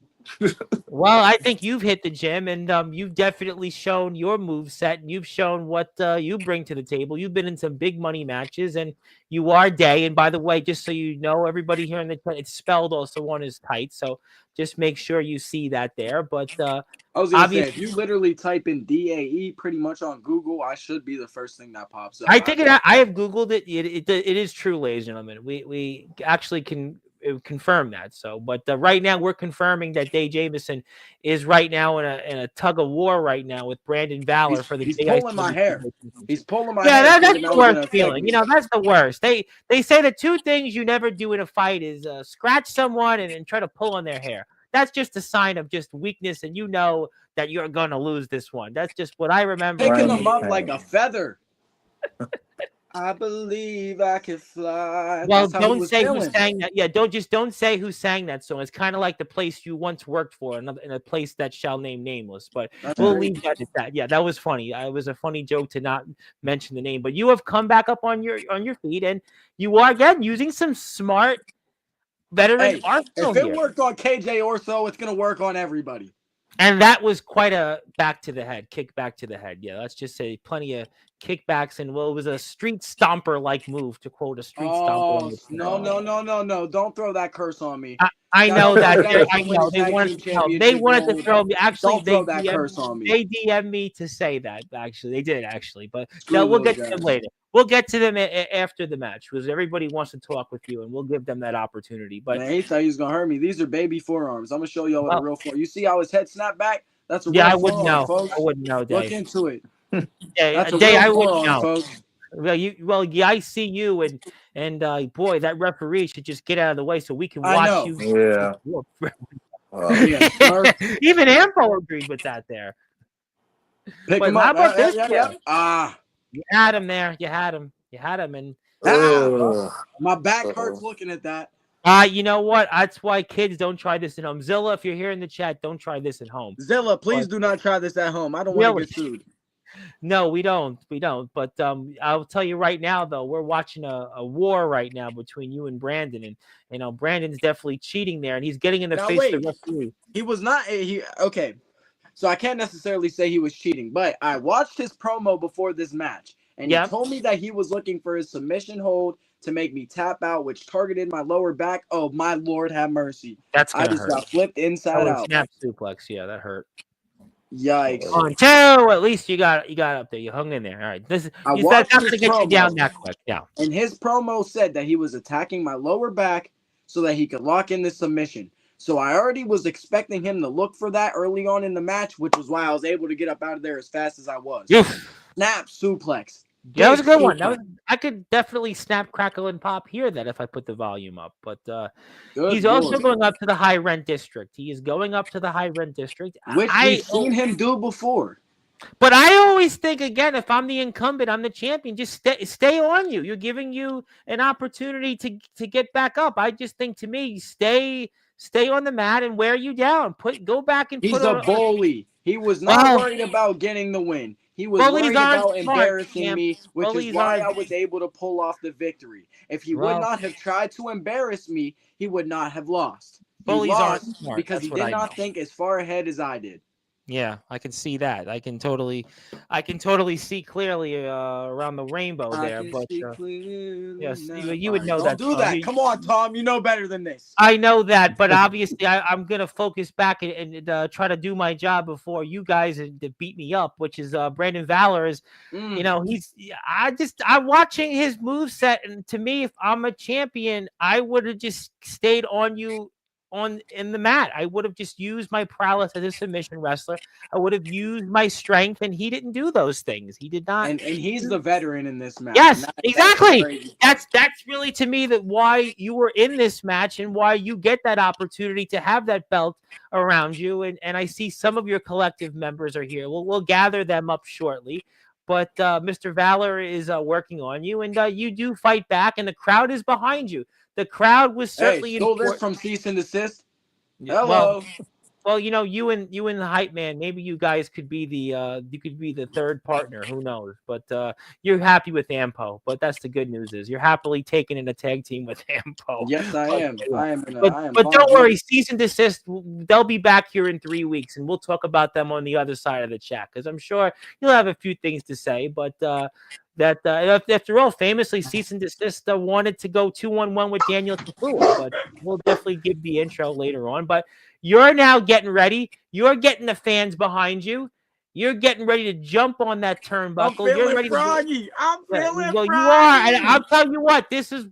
Well, I think you've hit the gym, and you've definitely shown your move set, and you've shown what you bring to the table. You've been in some big money matches, and you are Day. And by the way, just so you know, everybody here in the chat, it's spelled also on his tight, so just make sure you see that there. But I was gonna say, obviously, if you literally type in DAE pretty much on Google, I should be the first thing that pops up. I think I have Googled it. It is true, ladies and gentlemen. We actually can confirm that. So, but right now we're confirming that Dave Jamison is right now in a tug of war right now with Brandon Valor for the He's JIC pulling my hair. He's pulling my Yeah, hair. that's thinking the was worst gonna feeling. affect You me. know, that's the worst. They say the two things you never do in a fight is scratch someone and try to pull on their hair. That's just a sign of just weakness, and you know that you're gonna lose this one. That's just what I remember. Picking Right. them up like a feather. I believe I can fly. Well, That's how he don't was say who feeling. sang that. Yeah, don't say who sang that song. It's kind of like the place you once worked for, in a place that shall name nameless. But That's we'll great. leave that at that. Yeah, that was funny. It was a funny joke to not mention the name. But you have come back up on your feet, and you are again using some smart veteran Hey, arsenal if it here. worked on KJ Orso, it's gonna work on everybody. And that was quite a back to the head, kick back to the head. Yeah, let's just say plenty of kickbacks, and well, it was a street stomper like move, to quote a street Oh stomper. no! Don't throw that curse on me. I know that. I Win know the tag team they championship wanted to gold. throw me. Actually, Don't throw that curse on me. They DM'd me to say that. Actually, they did actually, but Screw no, we'll those get to them guys. later. We'll get to them after the match because everybody wants to talk with you, and we'll give them that opportunity. But Man, he thought he was gonna hurt me. These are baby forearms. I'm gonna show y'all what a real forearm. You see how his head snapped back? That's a real yeah, I forearm, wouldn't know. folks. I wouldn't know, Dave. Look into it. Yeah, That's a Dave, real I wouldn't forearm, know. folks. Well, yeah, I see you, and boy, that referee should just get out of the way so we can I watch know. you. Yeah. Even Ampo agreed with that there. Pick But him how up. about this? You had him there. You had him, and my back hurts looking at that. you know what? That's why kids don't try this at home. Zilla, if you're here in the chat, don't try this at home. Zilla, please do not try this at home. I don't want to get sued. No, we don't. But I'll tell you right now, though, we're watching a war right now between you and Brandon, and you know Brandon's definitely cheating there, and he's getting in the face of the referee. He was not. Okay, so I can't necessarily say he was cheating, but I watched his promo before this match, and he told me that he was looking for his submission hold to make me tap out, which targeted my lower back. Oh my Lord, have mercy! I just got flipped inside out. Snap suplex. Yeah, that hurt. Yikes! On two, at least you got up there. You hung in there. All right, that's not going to get you down that quick. Yeah. And his promo said that he was attacking my lower back so that he could lock in the submission. So I already was expecting him to look for that early on in the match, which was why I was able to get up out of there as fast as I was. Snap suplex. Yeah, that was a good one. I could definitely snap, crackle, and pop hear that if I put the volume up. But he's also going up to the high rent district. He is going up to the high rent district, which we've seen him do before. But I always think, again, if I'm the incumbent, I'm the champion. Just stay on you. You're giving you an opportunity to get back up. I just think, to me, stay on the mat and wear you down. Go back and he's a bully. He was not worried about getting the win. He was worried about embarrassing me, which is why I was able to pull off the victory. If he would not have tried to embarrass me, he would not have lost. He lost because he did not think as far ahead as I did. Yeah, I can see that. I can totally see clearly around the rainbow there. But yes, you would know that. Don't do that. Come on, Tom. You know better than this. I know that, but obviously I'm gonna focus back and try to do my job before you guys beat me up, which is Brandon Valor is. You know, I'm watching his moveset, and to me, if I'm a champion, I would have just stayed on you in the mat. I would have just used my prowess as a submission wrestler. I would have used my strength, and he didn't do those things. He did not. And he's the veteran in this match. Yes, That's exactly. crazy. That's really to me that why you were in this match and why you get that opportunity to have that belt around you. And I see some of your collective members are here. We'll gather them up shortly. But Mr. Valor is working on you, and you do fight back, and the crowd is behind you. The crowd was certainly stole this from cease and desist. Well, Hello. Well, you and the hype man, maybe you guys could be the third partner. Who knows? But you're happy with Ampo. But that's the good news is you're happily taking in a tag team with Ampo. Yes, I am. But don't worry, cease and desist. They'll be back here in 3 weeks, and we'll talk about them on the other side of the chat because I'm sure you'll have a few things to say. But after all, famously, cease and desist wanted to go 2-on-1 with Daniel Tapua, but we'll definitely give the intro later on. But you're now getting ready. You're getting the fans behind you. You're getting ready to jump on that turnbuckle. You're ready froggy. I'm feeling well, froggy. you are. And I'll tell you what, this is,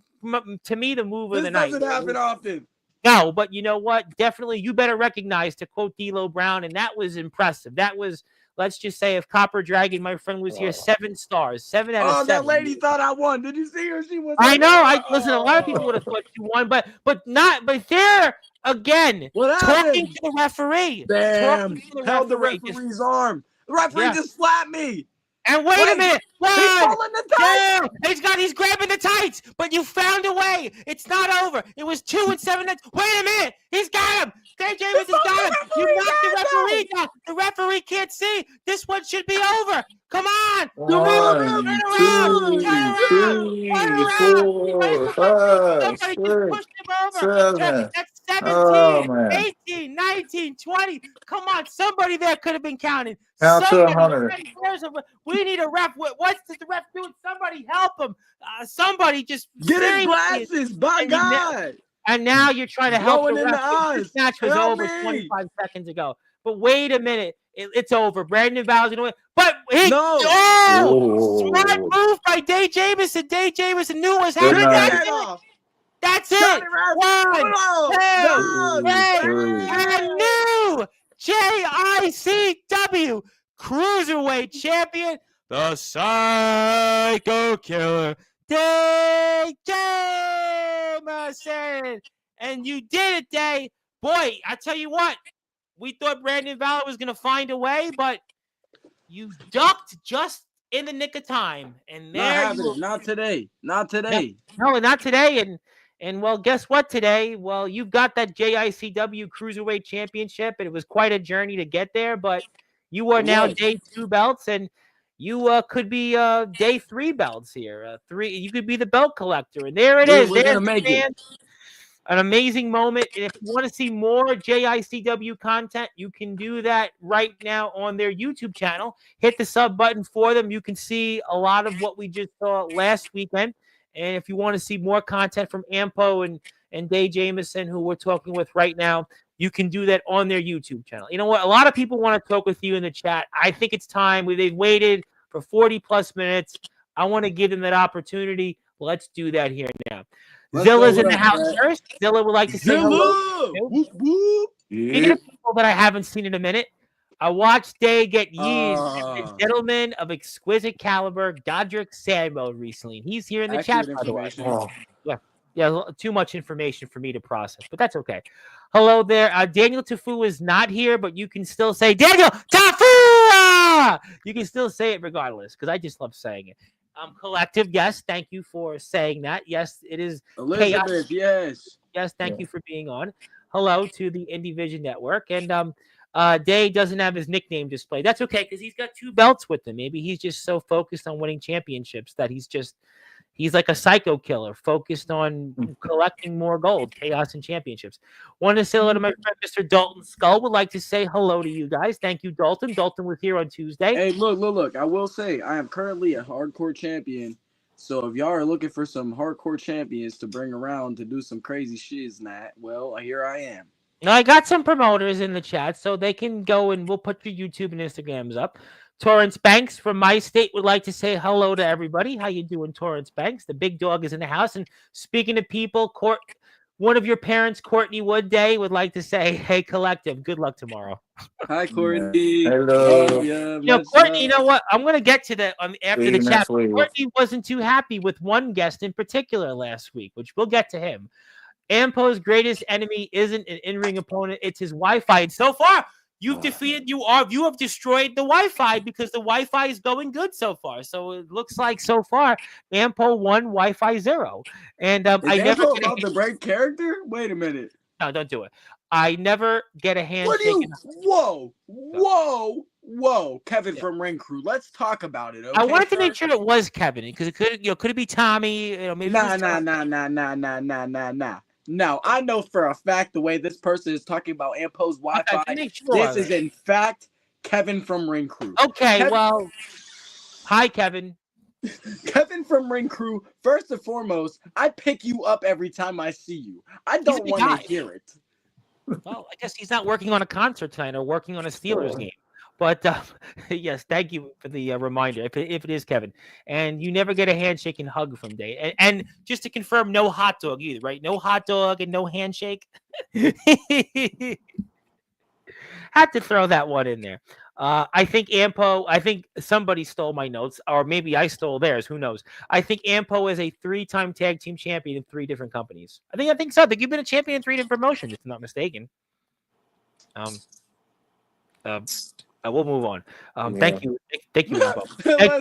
to me, the move of the night. This doesn't happen often. No, but you know what? Definitely, you better recognize, to quote D'Lo Brown, and that was impressive. That was, let's just say, if Copper Dragon, my friend, was here, 7 stars. 7 out of 7. That lady thought I won. Did you see her? She was. I know. Listen, a lot of people would have thought you won, but there again, talking to the referee. Damn, held the referee's arm. The referee just slapped me. And wait a minute. He's pulling the tights. He's grabbing the tights, but you found a way. It's not over. It was 2 and 7. Wait a minute. He's got him. Dave James has got him. You knocked the referee down. The referee can't see. This one should be over. Come on. One, two, three, 4, 5, 6, 7. That's 17, Oh, 18, 19, 20. Come on. Somebody there could have been counting. Count to 100. We need a ref. What's the ref doing? Somebody help him. Somebody just get his glasses. By God. And now you're trying to help Going the in the ref. eyes. This match was over 25 seconds ago. But wait a minute. It's over. Brandon Val's going to win. But smart move by Dave Jamison. Dave Jamison knew what was happening. That's it. 1, 2, 3. And new JICW Cruiserweight Champion, the Psycho Killer, Dave Jamison. And you did it, Dave. Boy, I tell you what, we thought Brandon Valor was going to find a way, but you ducked just in the nick of time. And there not today. Not today. No, not today. And well, guess what today? Well, you've got that JICW Cruiserweight Championship, and it was quite a journey to get there, but you are now day 2 belts, and you could be day 3 belts here. You could be the belt collector, and there it is. There's an amazing moment. And if you want to see more JICW content, you can do that right now on their YouTube channel. Hit the sub button for them. You can see a lot of what we just saw last weekend. And if you want to see more content from Ampo and Dave Jamison, who we're talking with right now, you can do that on their YouTube channel. You know what? A lot of people want to talk with you in the chat. I think it's time. They've waited for 40-plus minutes. I want to give them that opportunity. Let's do that here now. Zilla's in the house first. Zilla would like to say hello. Whoop, whoop. Speaking of people that I haven't seen in a minute, I watched Day get used as a gentleman of exquisite caliber, Godric Sambo, recently. He's here in the chat, by the way. Yeah, too much information for me to process, but that's okay. Hello there. Daniel Tafu is not here, but you can still say Daniel Tafu! You can still say it regardless, because I just love saying it. Collective, yes, thank you for saying that. Yes, it is Elizabeth, chaos. Yes, thank you for being on. Hello to the Indie Vision Network. And Day doesn't have his nickname displayed. That's okay, because he's got 2 belts with him. Maybe he's just so focused on winning championships that he's like a psycho killer, focused on collecting more gold, chaos, and championships. Want to say hello to my friend, Mr. Dalton Skull. Would like to say hello to you guys. Thank you, Dalton. Dalton was here on Tuesday. Hey, look. I will say I am currently a hardcore champion. So if y'all are looking for some hardcore champions to bring around to do some crazy shiz, well, here I am. Now, I got some promoters in the chat, so they can go and we'll put your YouTube and Instagrams up. Torrance Banks from my state would like to say hello to everybody. How you doing, Torrance Banks? The big dog is in the house. And speaking of people, one of your parents, Courtney Wood Day, would like to say, hey, collective, good luck tomorrow. Hi, Courtney. Hello. Love ya, much Courtney, you know love. what? I'm going to get to that after the chat. next week. Courtney wasn't too happy with one guest in particular last week, which we'll get to him. Ampo's greatest enemy isn't an in-ring opponent; it's his Wi-Fi. And so far, you have destroyed the Wi-Fi because the Wi-Fi is going good so far. So it looks like so far Ampo 1, Wi-Fi 0. And Is I never Ampo about to break character? Wait a minute. No, don't do it. I never get a handshake. Whoa, Kevin from Ring Crew. Let's talk about it. Okay, I wanted to make sure it was Kevin because it could it be Tommy. Maybe Nah. No, I know for a fact the way this person is talking about Ampo's Wi-Fi. This is in fact Kevin from Ring Crew. Okay, well, hi Kevin. Kevin from Ring Crew. First and foremost, I pick you up every time I see you. I don't want to hear it. Well, I guess he's not working on a concert tonight or working on a Steelers game. But yes, thank you for the reminder. If it is Kevin, and you never get a handshake and hug from Day, and just to confirm, no hot dog either, right? No hot dog and no handshake. Had to throw that one in there. I think Ampo. I think somebody stole my notes, or maybe I stole theirs. Who knows? I think Ampo is a 3-time tag team champion in 3 different companies. I think so. I think you've been a champion in 3 different promotions, if I'm not mistaken. We'll move on. Thank you, Ampo. I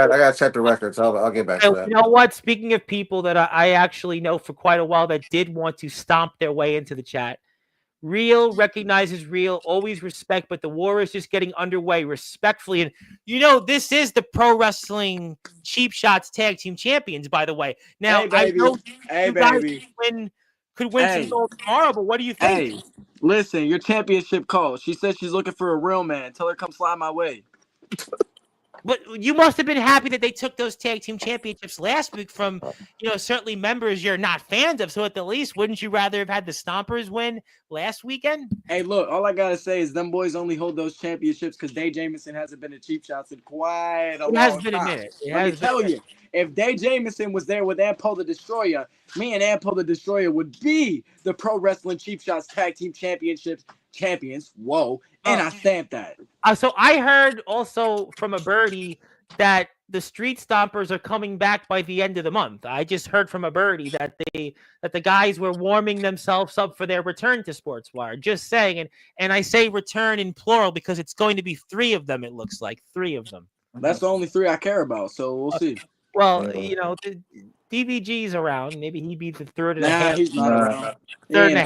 got to check the records. I'll get back to that. You know what? Speaking of people that I actually know for quite a while that did want to stomp their way into the chat, Real recognizes Real, always respect, but the war is just getting underway respectfully. And this is the Pro Wrestling Cheap Shots Tag Team Champions, by the way. Now, I know you guys could win some gold tomorrow, but what do you think? Hey, listen, your championship call. She said she's looking for a real man. Tell her come slide my way. But you must have been happy that they took those tag team championships last week from, certainly members you're not fans of. So at the least, wouldn't you rather have had the Stompers win last weekend? Hey, look, all I got to say is them boys only hold those championships because Day Jamison hasn't been a Cheap Shots in quite a long time. It has been a minute. Let me tell you, if Day Jamison was there with Ampo the Destroyer, me and Ampo the Destroyer would be the Pro Wrestling Cheap Shots Tag Team Championships champions. Whoa. And I stamped that. So I heard also from a birdie that the Street Stompers are coming back by the end of the month. I just heard from a birdie that the guys were warming themselves up for their return to Sportswire. Just saying, and I say return in plural because it's going to be 3 of them. It looks like 3 of them. That's the only 3 I care about. So we'll see. Well, the DVG's around. Maybe he'd be the third and a half. He's not around. Third and a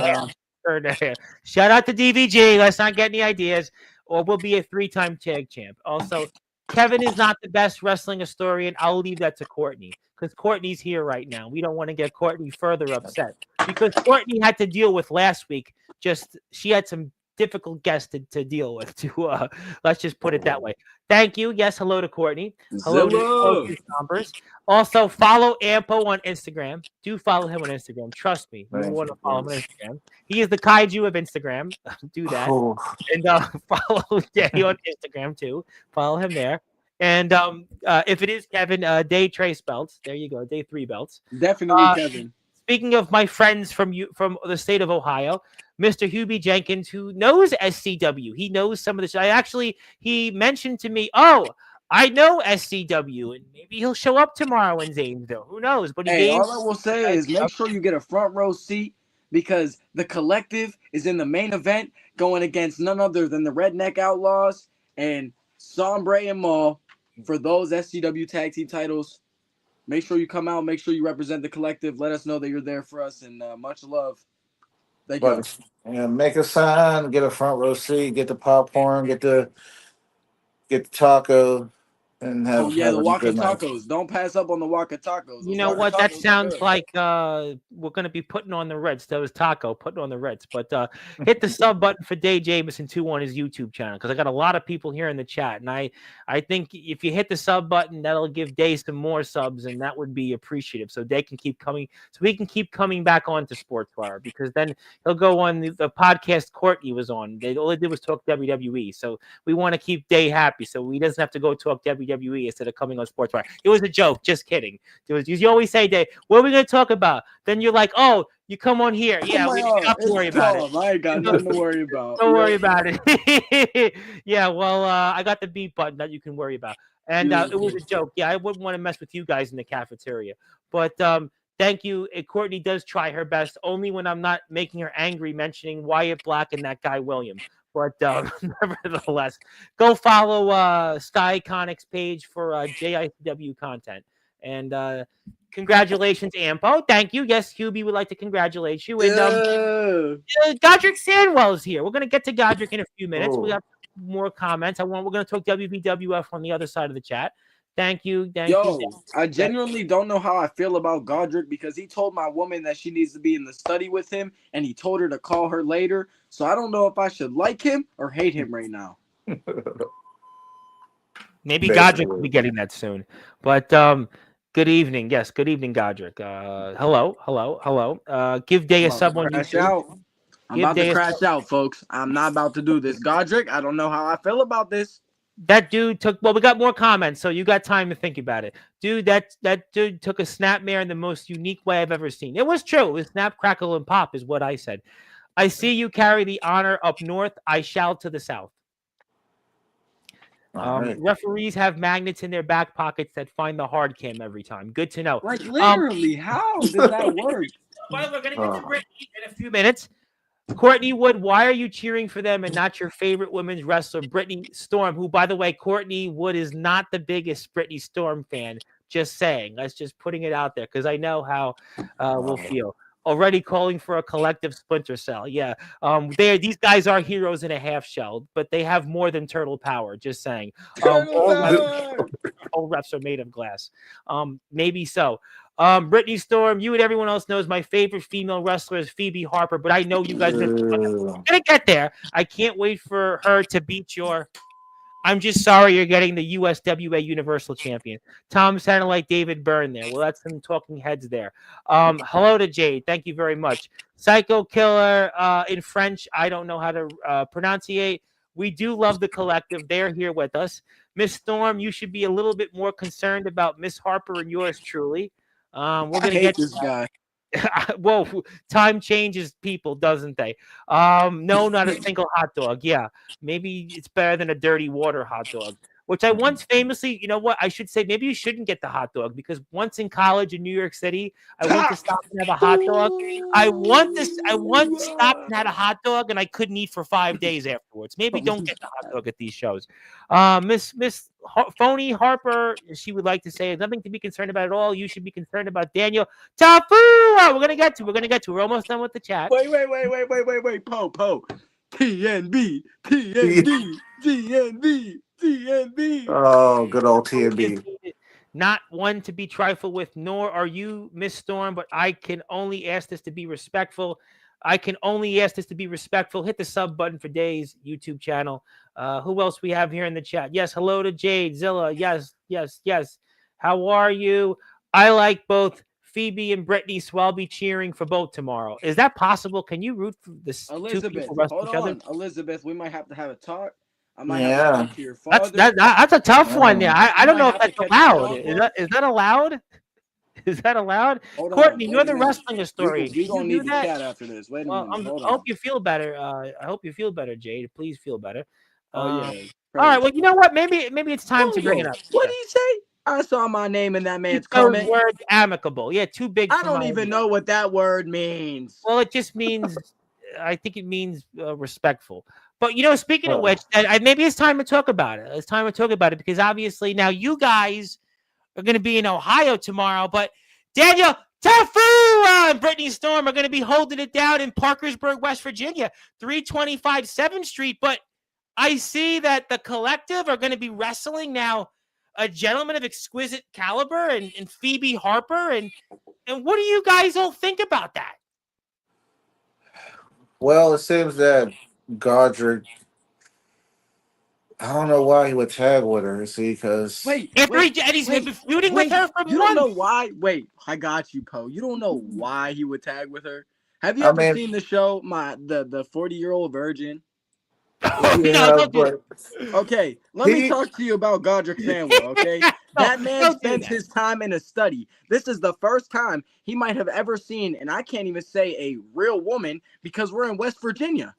half. Shout out to DVG. Let's not get any ideas. Or we'll be a 3-time tag champ. Also, Kevin is not the best wrestling historian. I'll leave that to Courtney because Courtney's here right now. We don't want to get Courtney further upset because Courtney had to deal with last week. She had some difficult guests to deal with. Let's just put it that way. Thank you. Yes, hello to Courtney. Hello to Stompers. Also, follow Ampo on Instagram. Do follow him on Instagram. Trust me, you want to follow him on Instagram. He is the kaiju of Instagram. Do that. And follow Day on Instagram too. Follow him there. And if it is Kevin, Day Trace belts. There you go. Day 3 belts. Definitely Kevin. Speaking of my friends from the state of Ohio, Mr. Hubie Jenkins, who knows SCW. He knows some of this. He mentioned to me, I know SCW, and maybe he'll show up tomorrow in Zanesville. Who knows? But all I will say is make sure you get a front row seat because the collective is in the main event going against none other than the Redneck Outlaws and Sombre and Maul for those SCW tag team titles. Make sure you come out. Make sure you represent the collective. Let us know that you're there for us, and much love. Thank you. Make a sign, get a front row seat, get the popcorn, get the taco, and have the Waka Tacos. Don't pass up on the Waka Tacos. You know what? That sounds like we're going to be putting on the Reds. That was Taco putting on the Reds. But hit the sub button for Day Jamison 2 on his YouTube channel because I got a lot of people here in the chat. And I think if you hit the sub button, that'll give Day some more subs, and that would be appreciative. So Day can keep coming. So he can keep coming back on to Sportswire because then he'll go on the podcast Courtney was on. All they did was talk WWE. So we want to keep Day happy so he doesn't have to go talk WWE WWE instead of coming on Sportswire. It was a joke. Just kidding. You always say, Dave, what are we going to talk about? Then you're like, oh, you come on here. Yeah, we don't have to worry about it. I ain't got nothing to worry about. Don't worry about it. Yeah, well, I got the beat button that you can worry about. And it was a joke. Yeah, I wouldn't want to mess with you guys in the cafeteria. But thank you. Courtney does try her best, only when I'm not making her angry mentioning Wyatt Black and that guy William. But nevertheless, go follow Sky Iconics page for JICW content. And congratulations, Ampo. Thank you. Yes, Hubie would like to congratulate you. And Godric Sandwell is here. We're going to get to Godric in a few minutes. We have more comments. We're going to talk WBWF on the other side of the chat. Thank you. I genuinely don't know how I feel about Godric because he told my woman that she needs to be in the study with him, and he told her to call her later. So I don't know if I should like him or hate him right now. Maybe Godric will be getting that soon. But good evening. Yes, good evening, Godric. Hello. Give Day a sub on YouTube. I'm about to crash out, folks. I'm not about to do this. Godric, I don't know how I feel about this. That dude took, we got more comments, so you got time to think about it. Dude, that dude took a snapmare in the most unique way I've ever seen. It was true. It was snap, crackle, and pop is what I said. I see you carry the honor up north. I shall to the south. Right. Referees have magnets in their back pockets that find the hard cam every time. Good to know. Like, literally, how does that work? But we're going to get to Brittany in a few minutes. Courtney Wood, why are you cheering for them and not your favorite women's wrestler, Brittany Storm, who, by the way, Courtney Wood is not the biggest Brittany Storm fan. Just saying. That's just putting it out there because I know how we'll feel. Already calling for a collective splinter cell. Yeah. These guys are heroes in a half shell, but they have more than turtle power. Just saying. All reps are made of glass. Maybe so. Brittany Storm, you and everyone else knows my favorite female wrestler is Phoebe Harper, but I know you guys are going to get there. I can't wait for her to beat your... I'm just sorry you're getting the USWA Universal Champion. Tom sounded like David Byrne there. Well, that's some talking heads there. Hello to Jade. Thank you very much. Psycho Killer in French. I don't know how to pronunciate. We do love the collective. They're here with us. Miss Storm, you should be a little bit more concerned about Miss Harper and yours truly. We're going to get this guy. Well, time changes people, doesn't they? No, not a single hot dog. Yeah, maybe it's better than a dirty water hot dog. Which I once famously, you know what? I should say maybe you shouldn't get the hot dog because once in college in New York City, I went to stop and have a hot dog. I once stopped and had a hot dog and I couldn't eat for 5 days afterwards. Maybe don't get the hot dog at these shows. Miss Phony Harper, she would like to say nothing to be concerned about at all. You should be concerned about Daniel Tafu. We're gonna get to. We're almost done with the chat. Wait. Po. TNB. Oh, good old TNB. Not one to be trifled with, nor are you, Miss Storm, but I can only ask this to be respectful. Hit the sub button for Days YouTube channel. Who else we have here in the chat? Yes, hello to Jade, Zilla. Yes. How are you? I like both Phoebe and Brittany, so I'll be cheering for both tomorrow. Is that possible? Can you root for this? Elizabeth, hold on. Elizabeth, we might have to have a talk. I might have to talk to your father. That's a tough one there. I don't know if that's allowed. Is that allowed? Is that allowed? Courtney, you're the wrestling historian. We don't need the chat after this. Wait a minute. I hope you feel better. I hope you feel better, Jade. Please feel better. All right. Well, you know what? Maybe it's time to bring it up. What did he say? I saw my name in that man's comment. Word amicable. Yeah, too big. I don't even know what that word means. Well, it just means. I think it means respectful. But speaking of which, maybe it's time to talk about it. It's time to talk about it because obviously now you guys are going to be in Ohio tomorrow, but Daniel Tafu and Brittany Storm are going to be holding it down in Parkersburg, West Virginia, 325 7th Street. But I see that the collective are going to be wrestling now a gentleman of exquisite caliber and Phoebe Harper. And what do you guys all think about that? Well, it seems that Godric, I don't know why he would tag with her. See, because and he's been feuding with her for months. You don't know why? Wait, I got you, Poe. You don't know why he would tag with her. Have you ever seen the show, the 40-Year-Old Virgin? No, Yeah, don't do but Okay, let me he talk to you about Godric Samuel, okay? that. No, That man don't do spends that. his time in a study. This is the first time he might have ever seen, and I can't even say a real woman because we're in West Virginia.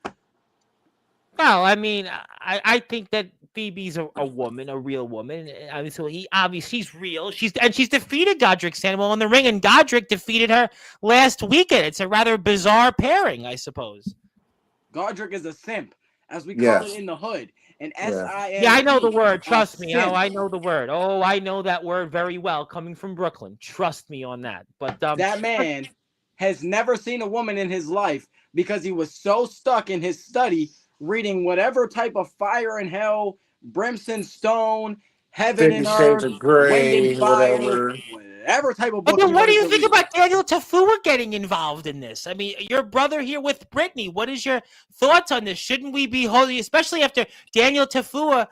Well, I mean, I think that Phoebe's a woman, a real woman. I mean, so she's real. She's defeated Godric Samuel in the ring, and Godric defeated her last weekend. It's a rather bizarre pairing, I suppose. Godric is a simp, as we call it yes, in the hood. An yeah. Yeah, I know the SIMP, word. a Trust me. Oh, simp. I know the word. Oh, I know that word very well. Coming from Brooklyn, trust me on that. That man has never seen a woman in his life because he was so stuck in his study reading whatever type of fire and hell, brimstone, stone, heaven 50 and Shades earth, of wind and Grey, fire, whatever. whatever type of But book then he what do wanted you to think read. about Daniel Tafua getting involved in this? I mean, your brother here with Brittany. What is your thoughts on this? Shouldn't we be holding, especially after Daniel Tafua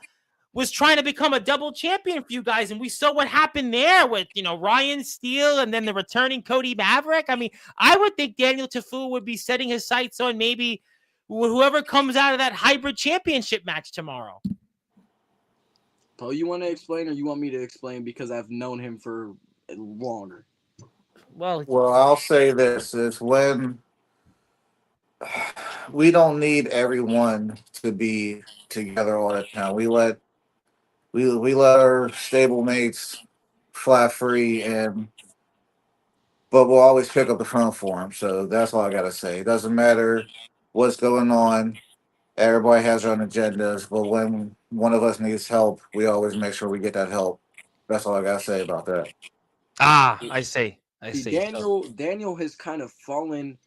was trying to become a double champion for you guys, and we saw what happened there with Ryan Steele and then the returning Cody Maverick. I mean, I would think Daniel Tafua would be setting his sights on maybe whoever comes out of that hybrid championship match tomorrow. Paul, you want to explain or you want me to explain because I've known him for longer? Well, Well, I'll say this is when we don't need everyone to be together all the time. We let our stable mates fly free, and but we'll always pick up the phone for them. So that's all I gotta say. It doesn't matter what's going on. Everybody has their own agendas, but when one of us needs help, we always make sure we get that help. That's all I gotta say about that. I see. I See, see. So, Daniel has kind of fallen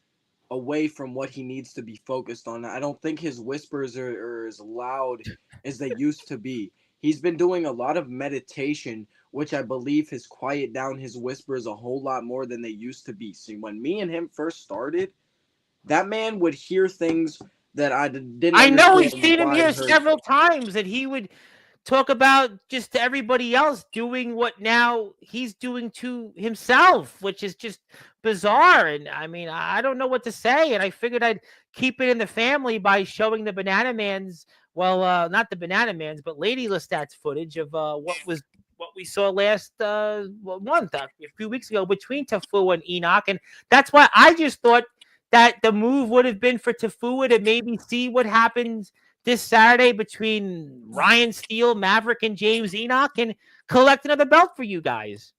away from what he needs to be focused on. I don't think his whispers are as loud as they used to be. He's been doing a lot of meditation, which I believe has quieted down his whispers a whole lot more than they used to be. See, when me and him first started, that man would hear things that I didn't I know we've understand seen him why he here heard them. several times that he would talk about just to everybody else doing what now he's doing to himself, which is just bizarre. And I mean, I don't know what to say. And I figured I'd keep it in the family by showing the Banana Man's, well, not the Banana Man's, but Lady Lestat's footage of what we saw last month, a few weeks ago between Tafu and Enoch. And that's why I just thought that the move would have been for Tafua to maybe see what happens this Saturday between Ryan Steele, Maverick, and James Enoch and collect another belt for you guys.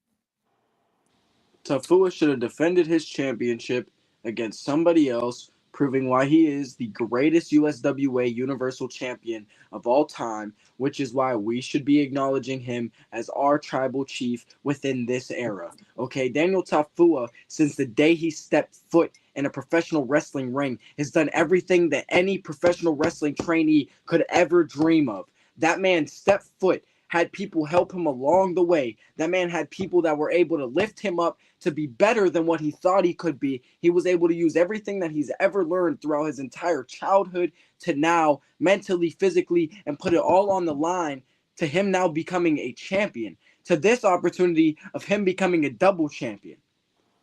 Tafua should have defended his championship against somebody else, proving why he is the greatest USWA Universal Champion of all time, which is why we should be acknowledging him as our tribal chief within this era. Okay, Daniel Tafua, since the day he stepped foot in a professional wrestling ring, has done everything that any professional wrestling trainee could ever dream of. That man stepped foot, had people help him along the way. That man had people that were able to lift him up to be better than what he thought he could be. He was able to use everything that he's ever learned throughout his entire childhood to now, mentally, physically, and put it all on the line to him now becoming a champion, to this opportunity of him becoming a double champion.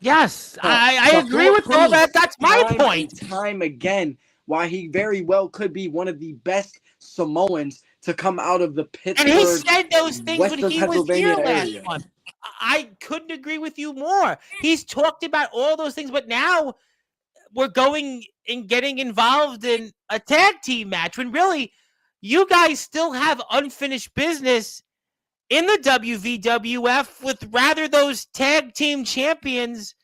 Yes, I agree Tafua with all proves that. That's my time point. and time again why he very well could be one of the best Samoans to come out of the And he Pittsburgh, said those things when Western he was here Pennsylvania last area. month. I couldn't agree with you more. He's talked about all those things, but now we're going and getting involved in a tag team match when really you guys still have unfinished business in the WVWF with rather those tag team champions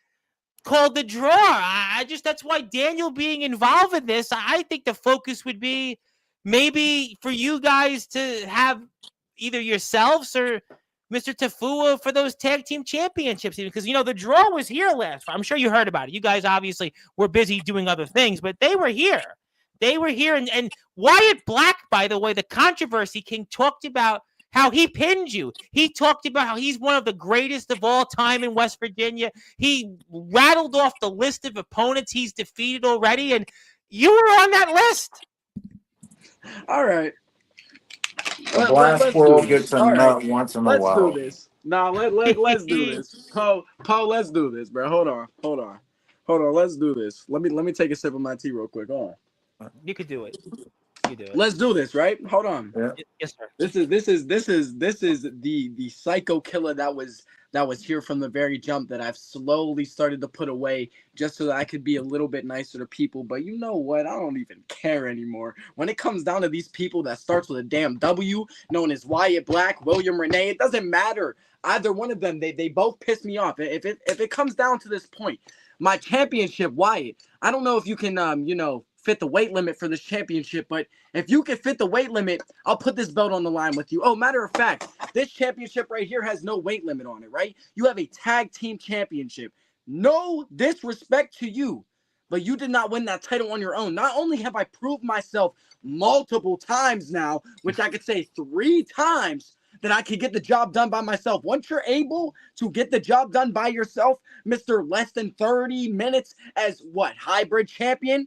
called the Draw. I just, that's why Daniel being involved in this, I think the focus would be maybe for you guys to have either yourselves or Mr. Tafua for those tag team championships, because the Draw was here last. I'm sure you heard about it. You guys obviously were busy doing other things, but they were here. They were here, and Wyatt Black, by the way, the Controversy King, talked about how he pinned you. He talked about how he's one of the greatest of all time in West Virginia. He rattled off the list of opponents he's defeated already, and you were on that list. All right. A blind Let's do squirrel this. gets a All right. nut once in a Let's do while. this. Nah, let's do this. Paul, let's do this, bro. Hold on. Let's do this. Let me take a sip of my tea real quick. Hold on. You could do it. could do it. Let's do this, right? Hold on. Yeah. Yes, sir. This is the psycho killer that was here from the very jump that I've slowly started to put away just so that I could be a little bit nicer to people. But you know what? I don't even care anymore. When it comes down to these people that starts with a damn W, known as Wyatt Black, William Renee, it doesn't matter. Either one of them, they both piss me off. If it comes down to this point, my championship, Wyatt, I don't know if you can fit the weight limit for this championship, but if you can fit the weight limit, I'll put this belt on the line with you. Oh, matter of fact, this championship right here has no weight limit on it, right? You have a tag team championship. No disrespect to you, but you did not win that title on your own. Not only have I proved myself multiple times now, which I could say 3 times, that I could get the job done by myself. Once you're able to get the job done by yourself, Mr. Less than 30 minutes as what? Hybrid champion?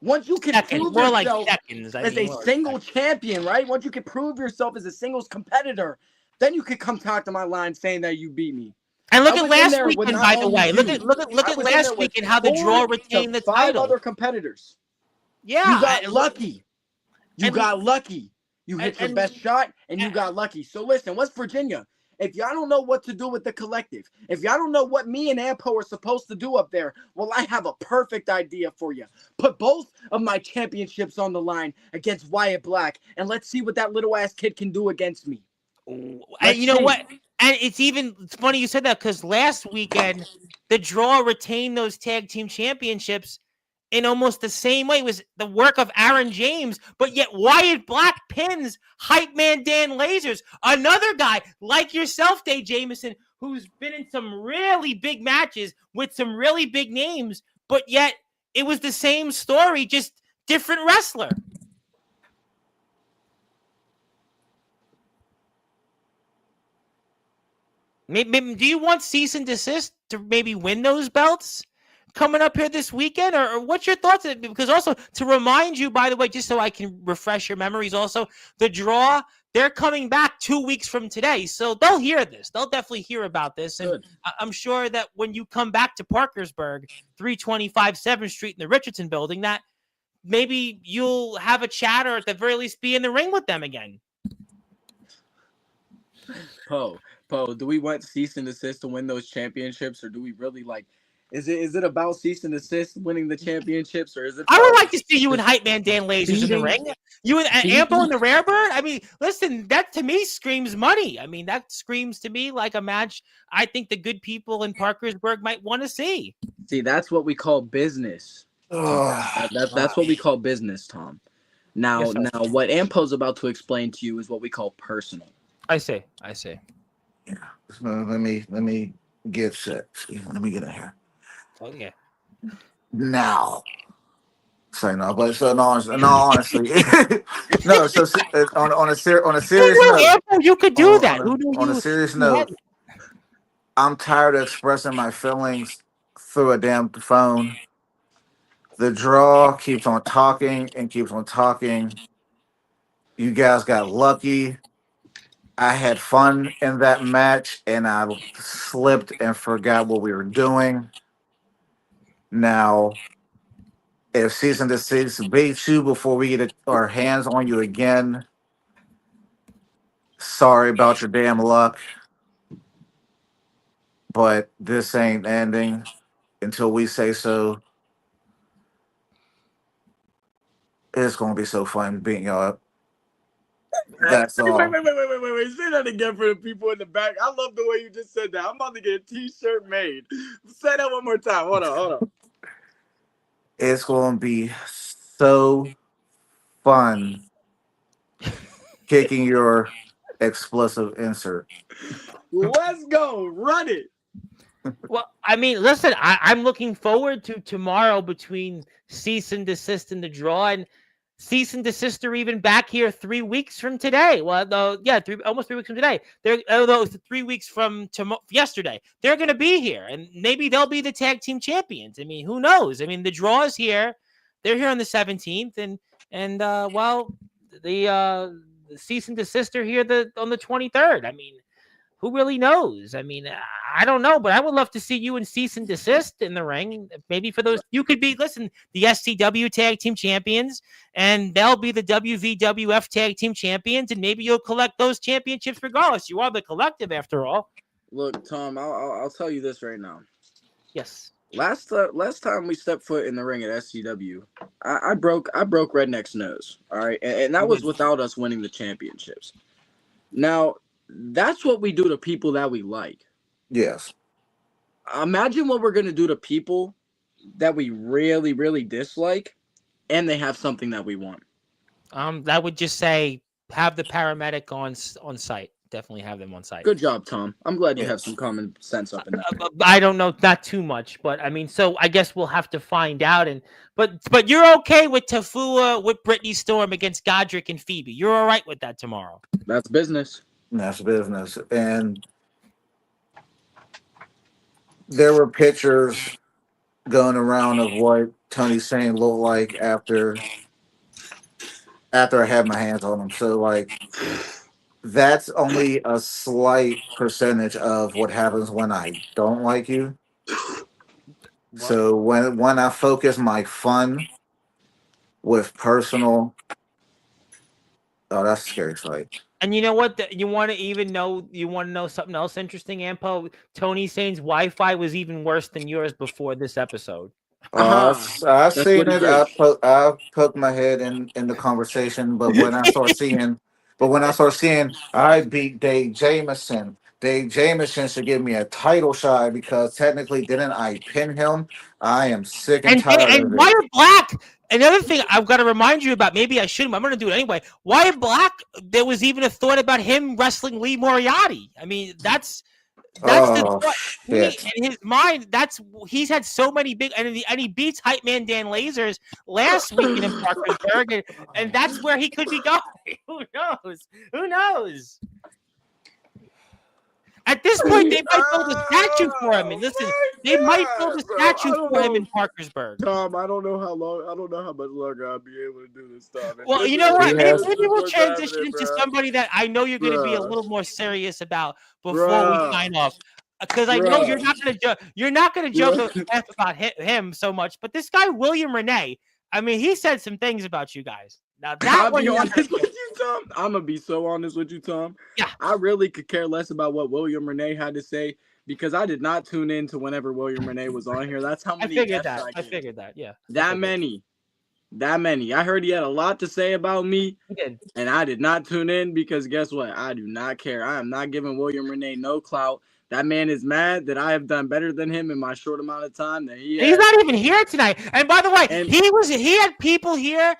Once you can prove more yourself like seconds, as a single champion, right? Once you can prove yourself as a singles competitor, then you could come talk to my line saying that you beat me. And look at last weekend, by the way. Look at last weekend how the draw retained the 5 title. other competitors. Yeah, you got lucky. You got lucky. You hit your best shot, and you got lucky. So listen, West Virginia, if y'all don't know what to do with the collective, if y'all don't know what me and Ampo are supposed to do up there, well, I have a perfect idea for you. Put both of my championships on the line against Wyatt Black, and let's see what that little ass kid can do against me. And you know what? And it's funny you said that, because last weekend the draw retained those tag team championships in almost the same way. It was the work of Aaron James, but yet Wyatt Black pins Hype Man Dan Lasers, another guy like yourself, Dave Jamison, who's been in some really big matches with some really big names, but yet it was the same story, just different wrestler. Maybe, do you want cease and desist to maybe win those belts coming up here this weekend, or what's your thoughts? Because also, to remind you, by the way, just so I can refresh your memories, also, the draw, they're coming back 2 weeks from today, so they'll hear this. They'll definitely hear about this, and good. I'm sure that when you come back to Parkersburg, 325 7th Street in the Richardson building, that maybe you'll have a chat, or at the very least be in the ring with them again. Poe, do we want cease and desist to win those championships, or do we really is it about cease and desist winning the championships, or is it? I would like to see you and Hype Man Dan Lasers in the ring. You and Ampo and the Rare Bird. I mean, listen, that to me screams money. I mean, that screams to me like a match I think the good people in Parkersburg might want to see. See, that's what we call business. That's what we call business, Tom. Now, what Ampo's about to explain to you is what we call personal. I see. Yeah. So let me get set. Let me get in here. Okay. Now. Say no, but so no, honestly, no. So on a serious note, you could do that. On a serious note, I'm tired of expressing my feelings through a damn phone. The draw keeps on talking and keeps on talking. You guys got lucky. I had fun in that match, and I slipped and forgot what we were doing. Now, if cease and desist beats you before we get our hands on you again, sorry about your damn luck. But this ain't ending until we say so. It's going to be so fun beating y'all up. That's all. Wait. Say that again for the people in the back. I love the way you just said that. I'm about to get a t-shirt made. Say that one more time. Hold on. It's going to be so fun kicking your explosive insert. Let's go. Run it. Well, I mean, listen, I'm looking forward to tomorrow between cease and desist and the draw, and cease and desist are even back here 3 weeks from today. Well, almost 3 weeks from today. Although it's 3 weeks from yesterday, they're going to be here, and maybe they'll be the tag team champions. I mean, who knows? I mean, the draw is here. They're here on the 17th, and the cease and desist are here on the 23rd. I mean, who really knows? I mean, I don't know, but I would love to see you and cease and desist in the ring. Maybe for those, you could be, listen, the SCW tag team champions, and they'll be the WVWF tag team champions, and maybe you'll collect those championships regardless. You are the collective after all. Look, Tom, I'll tell you this right now. Yes. Last time we stepped foot in the ring at SCW, I broke Redneck's nose. All right, and that was without us winning the championships. Now, that's what we do to people that we like. Yes. Imagine what we're gonna do to people that we really, really dislike, and they have something that we want. That would just say have the paramedic on site. Definitely have them on site. Good job, Tom. I'm glad you have some common sense up in that. I don't know, not too much, but I mean, so I guess we'll have to find out. But you're okay with Tafua with Brittany Storm against Godric and Phoebe. You're all right with that tomorrow. That's business. That's business. And there were pictures going around of what Tony Sane looked like after I had my hands on him. So like that's only a slight percentage of what happens when I don't like you. What? So when I focus my fun with personal, oh, that's a scary sight. And you know what? You want to know something else interesting, Ampo? Tony Sane's Wi-Fi was even worse than yours before this episode. I've seen it. I poked my head in the conversation, but when I start seeing, I beat Dave Jamison. Dave Jamison should give me a title shot because technically, didn't I pin him? I am sick and tired of it. And Wyatt Black. Another thing I've got to remind you about, maybe I shouldn't, I'm going to do it anyway. Wyatt Black, there was even a thought about him wrestling Lee Moriarty. I mean, that's the thought. In his mind, he's had so many big, and he beats hype man Dan Lasers last week in Parkersburg, and that's where he could be going. Who knows? At this point, they might build a statue for him. And listen, they might build a statue for him in Parkersburg. Tom, I don't know how much longer I'll be able to do this stuff. Well, you know what? Maybe we'll transition into somebody that I know you're going to be a little more serious about before we sign off. Because I know you're not going to joke about him so much. But this guy, William Renee, I mean, he said some things about you guys. Now that one, I'm gonna be so honest with you, Tom. Yeah, I really could care less about what William Renee had to say because I did not tune in to whenever William Renee was on here. That's how many. I figured that. Yeah, that many. I heard he had a lot to say about me, and I did not tune in because guess what? I do not care. I am not giving William Renee no clout. That man is mad that I have done better than him in my short amount of time. He's not even here tonight. And by the way, he had people here.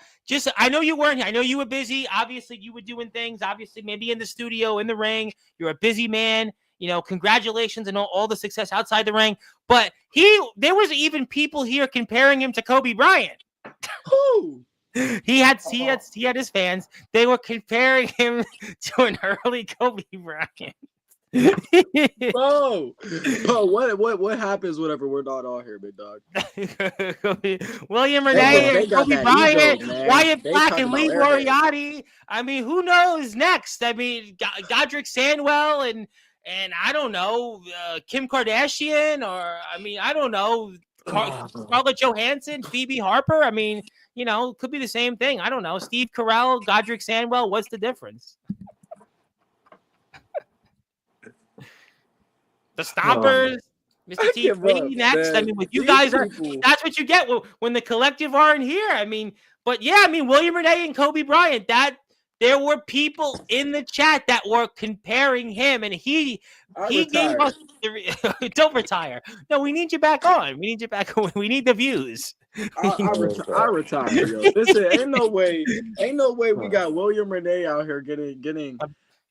I know you weren't here. I know you were busy. Obviously, you were doing things. Obviously, maybe in the studio, in the ring. You're a busy man. You know, congratulations and all the success outside the ring. But there was even people here comparing him to Kobe Bryant. Who? He had his fans. They were comparing him to an early Kobe Bryant. Bro, what happens whenever we're not all here, big dog? William Renee, Kobe Bryant, Wyatt Black, and Lee Moriarty. I mean, who knows next? I mean, Godric Sandwell and I don't know, Kim Kardashian, or I mean, I don't know, Scarlett Johansson, Phoebe Harper. I mean, you know, could be the same thing. I don't know. Steve Carell, Godric Sandwell. What's the difference? The Stompers, Mr. T. Pretty next. I mean, with you guys that's what you get when the collective aren't here. I mean, but yeah, I mean, William Renee and Kobe Bryant, there were people in the chat that were comparing him, and he gave us don't retire. No, we need you back on. We need you back on. We need the views. I retire. Yo. Listen, ain't no way we got William Renee out here getting.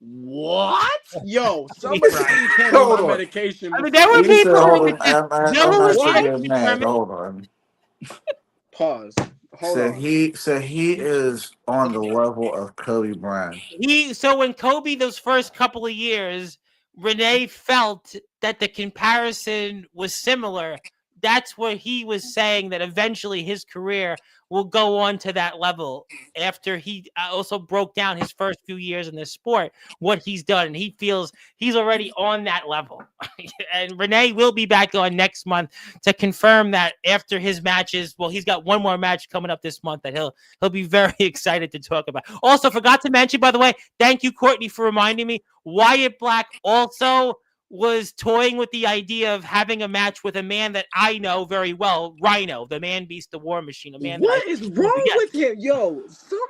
What? Yo, somebody handle my medication. I mean, there were people. Hold on. Pause. He is on the level of Kobe Bryant. So when Kobe, those first couple of years, Renee felt that the comparison was similar that's what he was saying, that eventually his career will go on to that level after he also broke down his first few years in this sport, what he's done. And he feels he's already on that level. And Renee will be back on next month to confirm that after his matches. Well, he's got one more match coming up this month that he'll be very excited to talk about. Also, forgot to mention, by the way, thank you, Courtney, for reminding me, Wyatt Black also was toying with the idea of having a match with a man that I know very well, Rhino, the man beast, the war machine, a man. What is wrong with him, yo?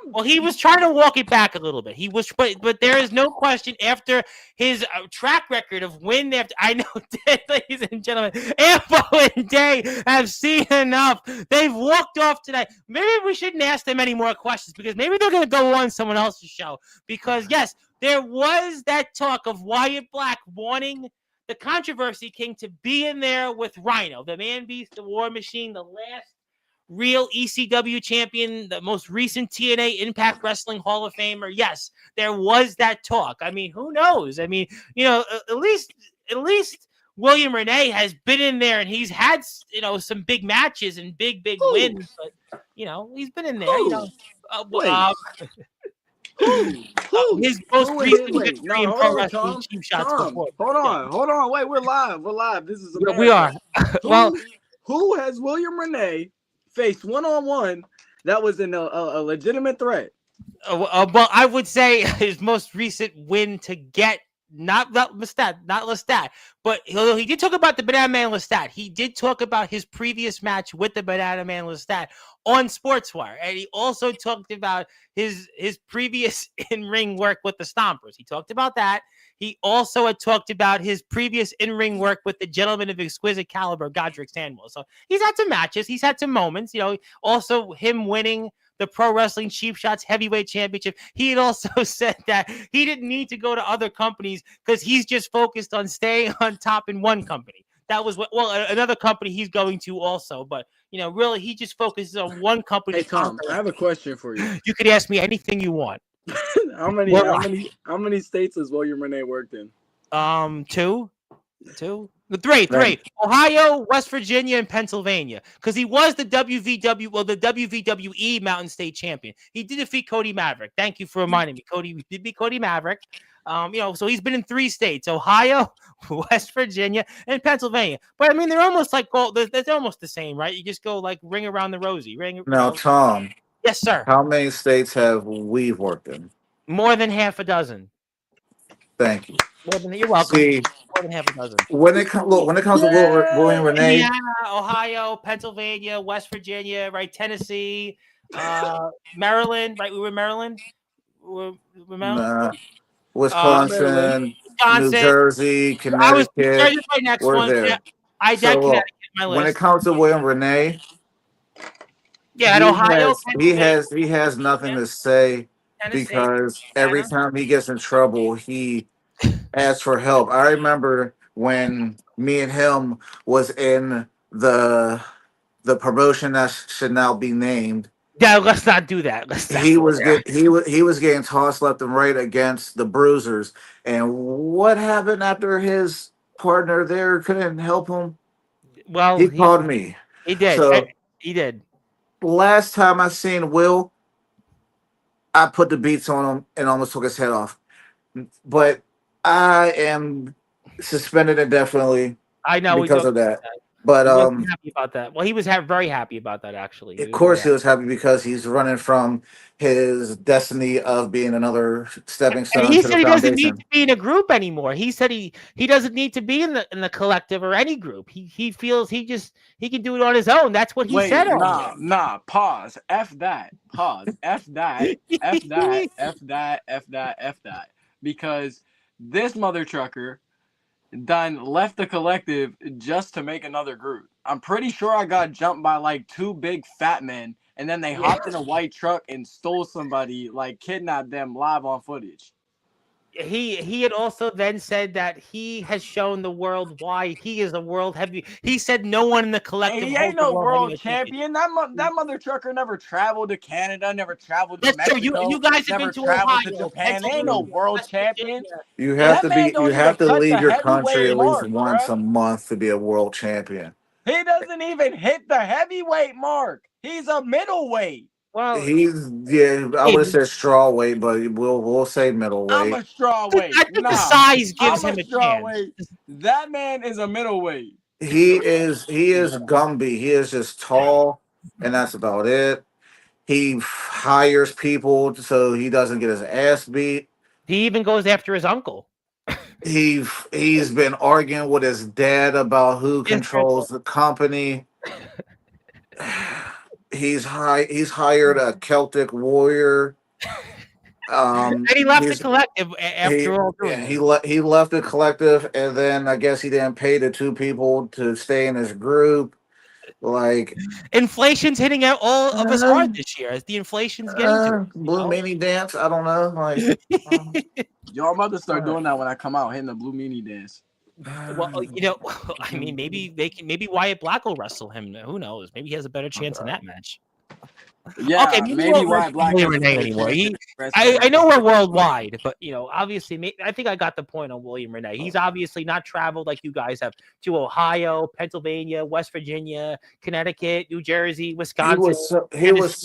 Well, he was trying to walk it back a little bit. He was, but there is no question after his track record of win after. I know, ladies and gentlemen, Ampo and Day have seen enough. They've walked off tonight. Maybe we shouldn't ask them any more questions because maybe they're going to go on someone else's show. Because yes, there was that talk of Wyatt Black wanting the Controversy King to be in there with Rhino, the man beast, the war machine, the last real ECW champion, the most recent TNA Impact Wrestling Hall of Famer. Yes, there was that talk. I mean, who knows? I mean, at least William Renee has been in there and he's had, some big matches and big wins. But, he's been in there. His most recent victory in Pro Wrestling Cheap Shots before. Hold on. Wait, we're live. This is America. We are. Who has William Renee faced one-on-one that was in a legitimate threat? Well, I would say his most recent win to get not Lestat, but he did talk about the Banana Man Lestat. He did talk about his previous match with the Banana Man Lestat on Sportswire, and he also talked about his previous in-ring work with the Stompers. He talked about that. He also had talked about his previous in-ring work with the gentleman of exquisite caliber, Godric Stanwell. So he's had some matches. He's had some moments. Also him winning the Pro Wrestling Cheap Shots Heavyweight Championship. He had also said that he didn't need to go to other companies because he's just focused on staying on top in one company. That was another company he's going to also. But, really, he just focuses on one company. Hey, Tom, I have a question for you. You could ask me anything you want. How many states has William Renee worked in? Three. Ohio, West Virginia, and Pennsylvania. Because he was the WVWE Mountain State champion. He did defeat Cody Maverick. Thank you for reminding me. Cody did beat Cody Maverick. So he's been in 3 states: Ohio, West Virginia, and Pennsylvania. But I mean, they're almost like they're almost the same, right? You just go like ring around the rosy. Now, Tom. Yes, sir. How many states have we worked in? More than half a dozen. Thank you. You're welcome. See, more than half a dozen. When it comes to William Renee, Indiana, Ohio, Pennsylvania, West Virginia, right? Tennessee, Maryland, right? We were in Maryland. We're Maryland. Wisconsin, New Jersey, Connecticut. Right next we're one. there. Yeah, I did Connecticut my list. When it comes to William Renee, at Ohio, he has nothing to say. Tennessee, because every time he gets in trouble, he asks for help. I remember when me and him was in the promotion that should now be named. Yeah, let's not do that. He was getting tossed left and right against the Bruisers. And what happened after his partner there couldn't help him? Well, he called me. He did. So, he did. Last time I seen Will, I put the beats on him and almost took his head off. But I am suspended indefinitely. I know because of that. But he wasn't happy about that. Well, he was very happy about that, actually. Of course, he was happy because he's running from his destiny of being another stepping stone. And he said he doesn't need to be in a group anymore. He said he doesn't need to be in the collective or any group. He feels he can do it on his own. That's what he said. Pause. F that. Pause. F that. F that. F that. F that. F that. Because this mother trucker done left the collective just to make another group. I'm pretty sure I got jumped by like 2 big fat men, and then they hopped in a white truck and stole somebody, like kidnapped them live on footage. He had also then said that he has shown the world why he is a world heavy. He said no one in the collective. He ain't no world champion. That mother trucker never traveled to Canada, never traveled to Mexico. You guys have been to Ohio, to Japan. They ain't no world champion. You have to leave your country at least once a month to be a world champion. He doesn't even hit the heavyweight mark. He's a middleweight. Well, I would have said straw weight, but we'll say I'm middleweight. a straw weight. I think the Nah, size gives I'm him a a straw chance. weight. That man is a middleweight. He is Gumby. He is just tall, and that's about it. He hires people so he doesn't get his ass beat. He even goes after his uncle. He's been arguing with his dad about who Yes, controls the company. He's hired a Celtic warrior. And he left the He's collective after all doing yeah, this. he left the collective, and then I guess he didn't pay the two people to stay in his group. Like Inflation's hitting out all of us uh, hard this year as the inflation's getting to us. blue mini dance. I don't know. Like Yo, I'm about to start doing that when I come out, hitting the blue meanie dance. Well, I mean, maybe Wyatt Black will wrestle him. Who knows? Maybe he has a better chance in that match. Yeah, Okay, maybe Wyatt Black William has a Renee better anymore. chance than I know we're worldwide, but obviously, I think I got the point on William Renee. He's obviously not traveled like you guys have to Ohio, Pennsylvania, West Virginia, Connecticut, New Jersey, Wisconsin. he was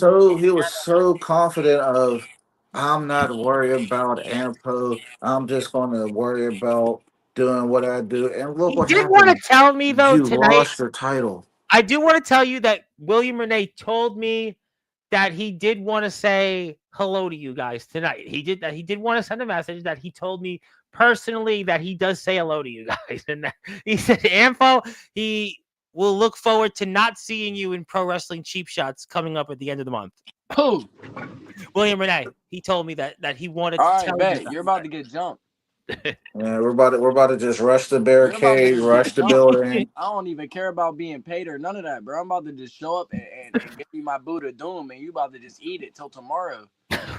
so confident of I'm not worried about Ampo. I'm just going to worry about doing what I do. And look He what did want to happened. tell me though You tonight. lost your title. I do want to tell you that William Renee told me that he did want to say hello to you guys tonight. He did that. He did want to send a message that he told me personally that he does say hello to you guys. And that, he said, Ampo, he will look forward to not seeing you in Pro Wrestling Cheap Shots coming up at the end of the month. Who? William Renee. He told me that he wanted All to right, tell bet. you. You're about to get jumped. Yeah, we're about to just rush the You're about to barricade, just rush get the jumped. building. I don't even care about being paid or none of that, bro. I'm about to just show up and give you my boot of doom, and you about to just eat it till tomorrow.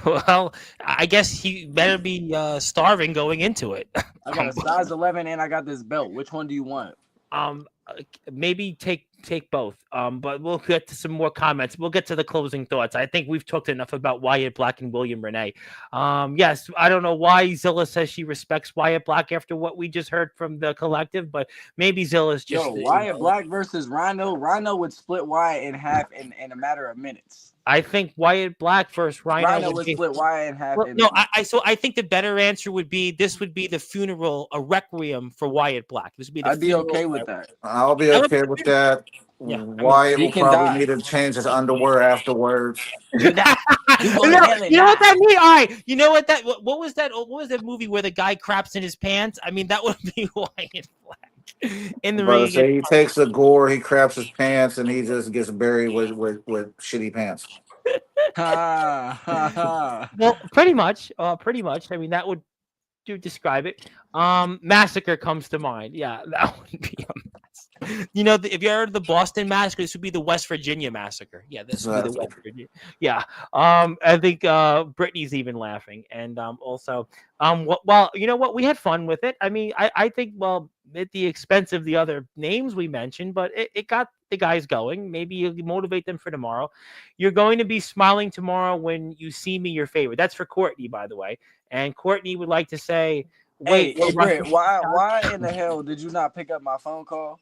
Well, I guess he better be starving going into it. I got a size 11 and I got this belt. Which one do you want? Maybe take both. But we'll get to some more comments. We'll get to the closing thoughts. I think we've talked enough about Wyatt Black and William Renee. Yes, I don't know why Zilla says she respects Wyatt Black after what we just heard from the collective, but maybe Zilla's just Wyatt Black versus Rhino. Rhino would split Wyatt in half in a matter of minutes. I think Wyatt Black versus Rhino would split Wyatt in half. No, I think the better answer would be this would be the funeral, a requiem for Wyatt Black. This would be. I'd be okay with that. I'll be okay with that. Yeah, Wyatt will probably need to change his underwear afterwards. You know what that means? All right, you know what that? What was that? What was that movie where the guy craps in his pants? I mean, that would be Wyatt Black in the ring. So he takes the gore, he craps his pants, and he just gets buried with shitty pants. Well, pretty much. I mean, that would describe it. Massacre comes to mind. Yeah, that would be a mess. If you heard of the Boston Massacre, this would be the West Virginia Massacre. Yeah, this would be the West Virginia. Yeah. I think Brittany's even laughing, and also, well, you know what? We had fun with it. I mean, I think, well, at the expense of the other names we mentioned, but it got the guys going. Maybe you motivate them for tomorrow. You're going to be smiling tomorrow when you see me your favorite. That's for Courtney, by the way. And Courtney would like to say, Hey, Britt, why in the hell did you not pick up my phone call?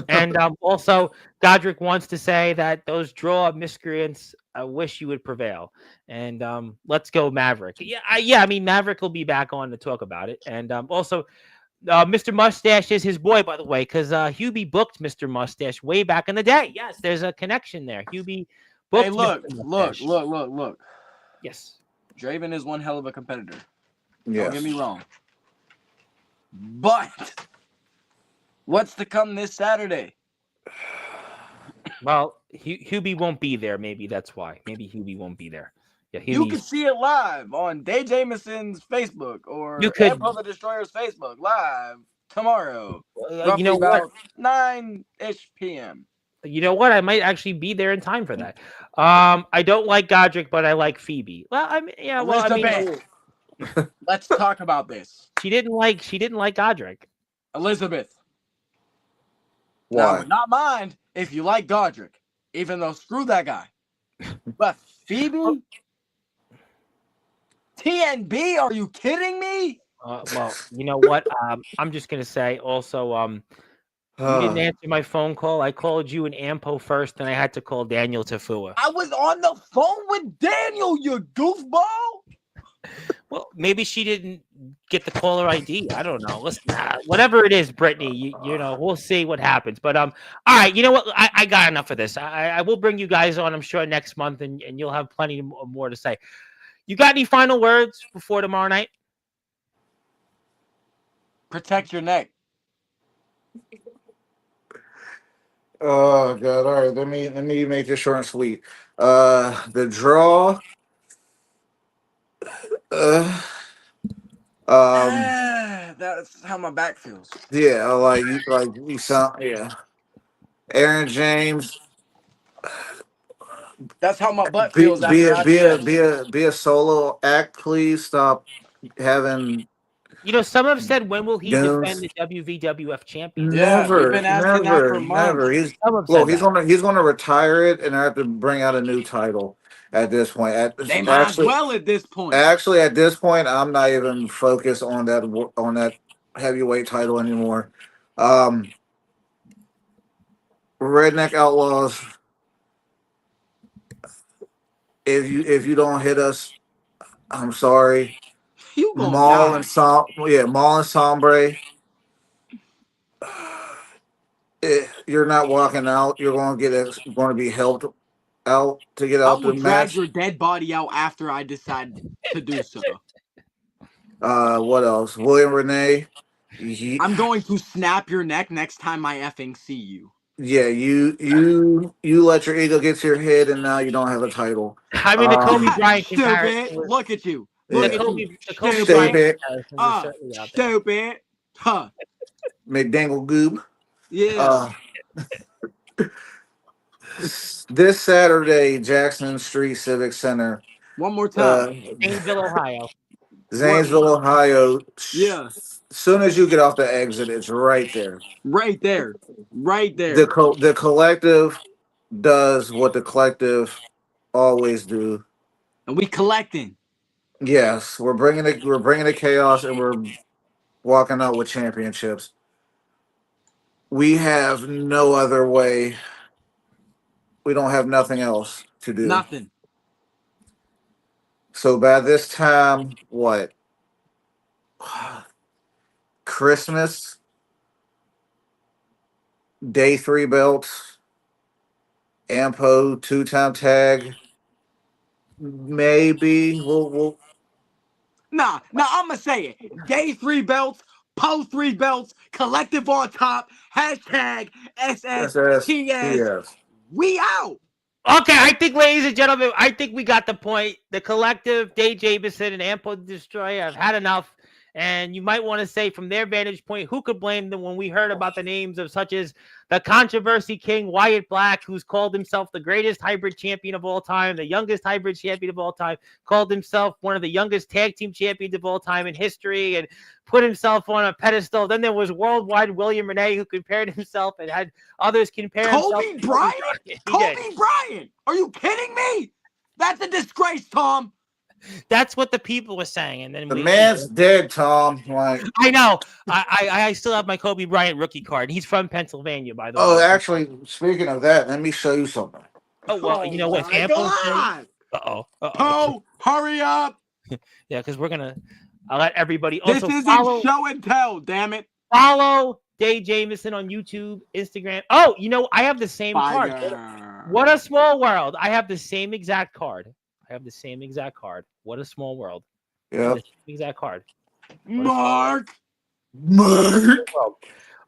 And also, Godric wants to say that those draw miscreants, I wish you would prevail. And let's go Maverick. Yeah. I mean, Maverick will be back on to talk about it. And also, Mr. Mustache is his boy, by the way, because Hubie booked Mr. Mustache way back in the day. Yes, there's a connection there. Hubie booked. Hey, look. Yes. Draven is one hell of a competitor. Yes. Don't get me wrong. But what's to come this Saturday? Well, Hubie won't be there. Maybe that's why. Maybe Hubie won't be there. Yeah, you can see it live on Jamison's Facebook or Ampo the Destroyer's Facebook live tomorrow. You know about 9-ish p.m. You know what? I might actually be there in time for that. I don't like Godric, but I like Phoebe. Well, I mean, yeah. Well, Elizabeth, let's talk about this. She didn't like Godric. Elizabeth. Why? Now, I would not mind if you like Godric, even though screw that guy. But Phoebe, TNB, are you kidding me? Well, you know what? I'm just gonna say also, You didn't answer my phone call. I called you and Ampo first, and I had to call Daniel Tafua. I was on the phone with Daniel, you goofball. Well, maybe she didn't get the caller ID. I don't know. Listen, whatever it is, Brittany, you know, we'll see what happens. But all right, you know what? I got enough of this. I will bring you guys on, I'm sure, next month, and you'll have plenty more to say. You got any final words before tomorrow night? Protect your neck. Oh God! All right, let me make this short and sweet. The draw. That's how my back feels. Yeah, like you sound. Yeah, Aaron James. That's how my butt Be feels be after a I be a said. be a be a solo act. Please stop having You know, some have said, when will he defend goons. the WWF championship? Yeah, we've Never, been asking that never, for months. never. He's Some have look. said He's that. gonna retire it, and I have to bring out a new title at this point. They might as well at this point. Actually, at this point, I'm not even focused on that heavyweight title anymore. Redneck Outlaws. If you don't hit us, I'm sorry. You gonna Maul die. and Sombre. You're not walking out. You're going to be helped out to get I out will the drag match. your dead body out after I decide to do so. What else? William Renee. I'm going to snap your neck next time I effing see you. Yeah, you let your ego get to your head, and now you don't have a title. I mean, the Kobe Bryant comparison Stupid. was, Look at you. the Look Yeah. at you. Kobe Stupid. Bryant comparison was certainly out there. Stupid. Huh. McDangle Goob. Yeah. This Saturday, Jackson Street Civic Center, One more time. Zanesville, Ohio. Zanesville, Ohio. Yeah. As soon as you get off the exit, it's right there. Right there. Right there. The collective does what the collective always do. And we collecting. Yes, we're bringing the chaos, and we're walking out with championships. We have no other way. We don't have nothing else to do. Nothing. So by this time, what? Christmas, day 3 belts, Ampo 2-time tag. Maybe we'll Nah, I'm gonna say it. Day 3 belts, Po 3 belts, collective on top, hashtag SSTS. yes. We out. Okay, I think, ladies and gentlemen, I think we got the point. The collective, Dave Jamison and Ampo Destroyah, have had enough. And you might want to say, from their vantage point, who could blame them when we heard about the names of such as the controversy king, Wyatt Black, who's called himself the greatest hybrid champion of all time, the youngest hybrid champion of all time, called himself one of the youngest tag team champions of all time in history, and put himself on a pedestal. Then there was worldwide William Renee, who compared himself and had others compare Kobe Bryant? Kobe Bryant? Are you kidding me? That's a disgrace, Tom. That's what the people were saying, and then The man's dead, Tom. Like, I know. I still have my Kobe Bryant rookie card. He's from Pennsylvania, by the way. oh, actually, speaking of that, let me show you something. Oh well, you know what? Oh, hurry up! Yeah, because I'll let everybody This also isn't show and tell. Damn it! Follow Dave Jamison on YouTube, Instagram. Oh, you know, I have the same card. What a small world! I have the same exact card. What a small world. Yeah. Exact card. Mark.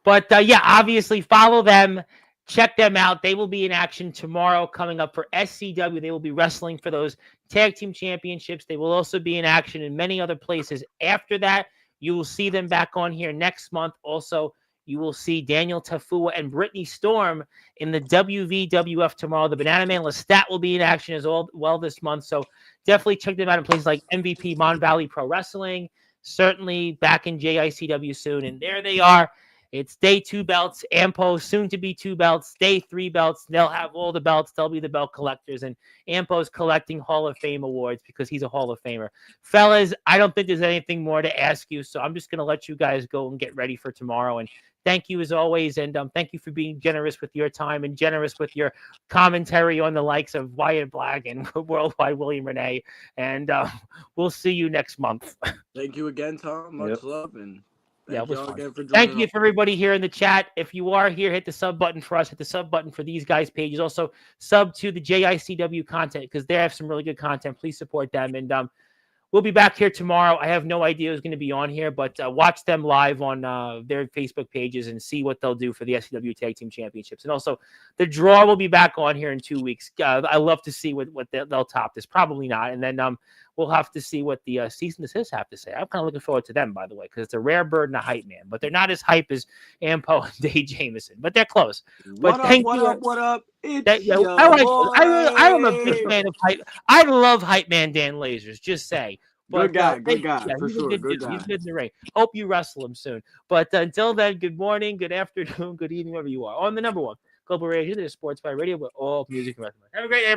But yeah, obviously follow them. Check them out. They will be in action tomorrow coming up for SCW. They will be wrestling for those tag team championships. They will also be in action in many other places. After that, you will see them back on here next month. Also, you will see Daniel Tafua and Brittany Storm in the WVWF tomorrow. The Banana Man Lestat will be in action as well this month. So definitely check them out in places like MVP, Mon Valley Pro Wrestling. Certainly back in JICW soon. And there they are. It's day 2 belts. Ampo, soon to be 2 belts. Day 3 belts. They'll have all the belts. They'll be the belt collectors. And Ampo's collecting Hall of Fame awards because he's a Hall of Famer. Fellas, I don't think there's anything more to ask you. So I'm just going to let you guys go and get ready for tomorrow and thank you as always. And thank you for being generous with your time and generous with your commentary on the likes of Wyatt Black and Worldwide William Renee. And we'll see you next month. Thank you again, Tom. Much love. And thank it was y'all fun. again for joining. Thank you for everybody here in the chat. If you are here, hit the sub button for us. Hit the sub button for these guys' pages. Also, sub to the JICW content because they have some really good content. Please support them. And we'll be back here tomorrow. I have no idea who's going to be on here, but watch them live on their Facebook pages and see what they'll do for the SCW Tag Team Championships. And also, the draw will be back on here in 2 weeks. I love to see what they'll top this. Probably not. And then we'll have to see what the Cease and Desist have to say. I'm kind of looking forward to them, by the way, because it's a rare bird and a hype man. But they're not as hype as Ampo and Dave Jamison. But they're close. What up? It's I'm a big fan of hype. I love hype man Dan Lasers. Just say. But, good guy, for sure. Good guy. He's good in the ring. Hope you wrestle him soon. But until then, good morning, good afternoon, good evening, wherever you are. On the number one Global Radio, there's Sportswire Radio with all music and wrestling. Have a great day.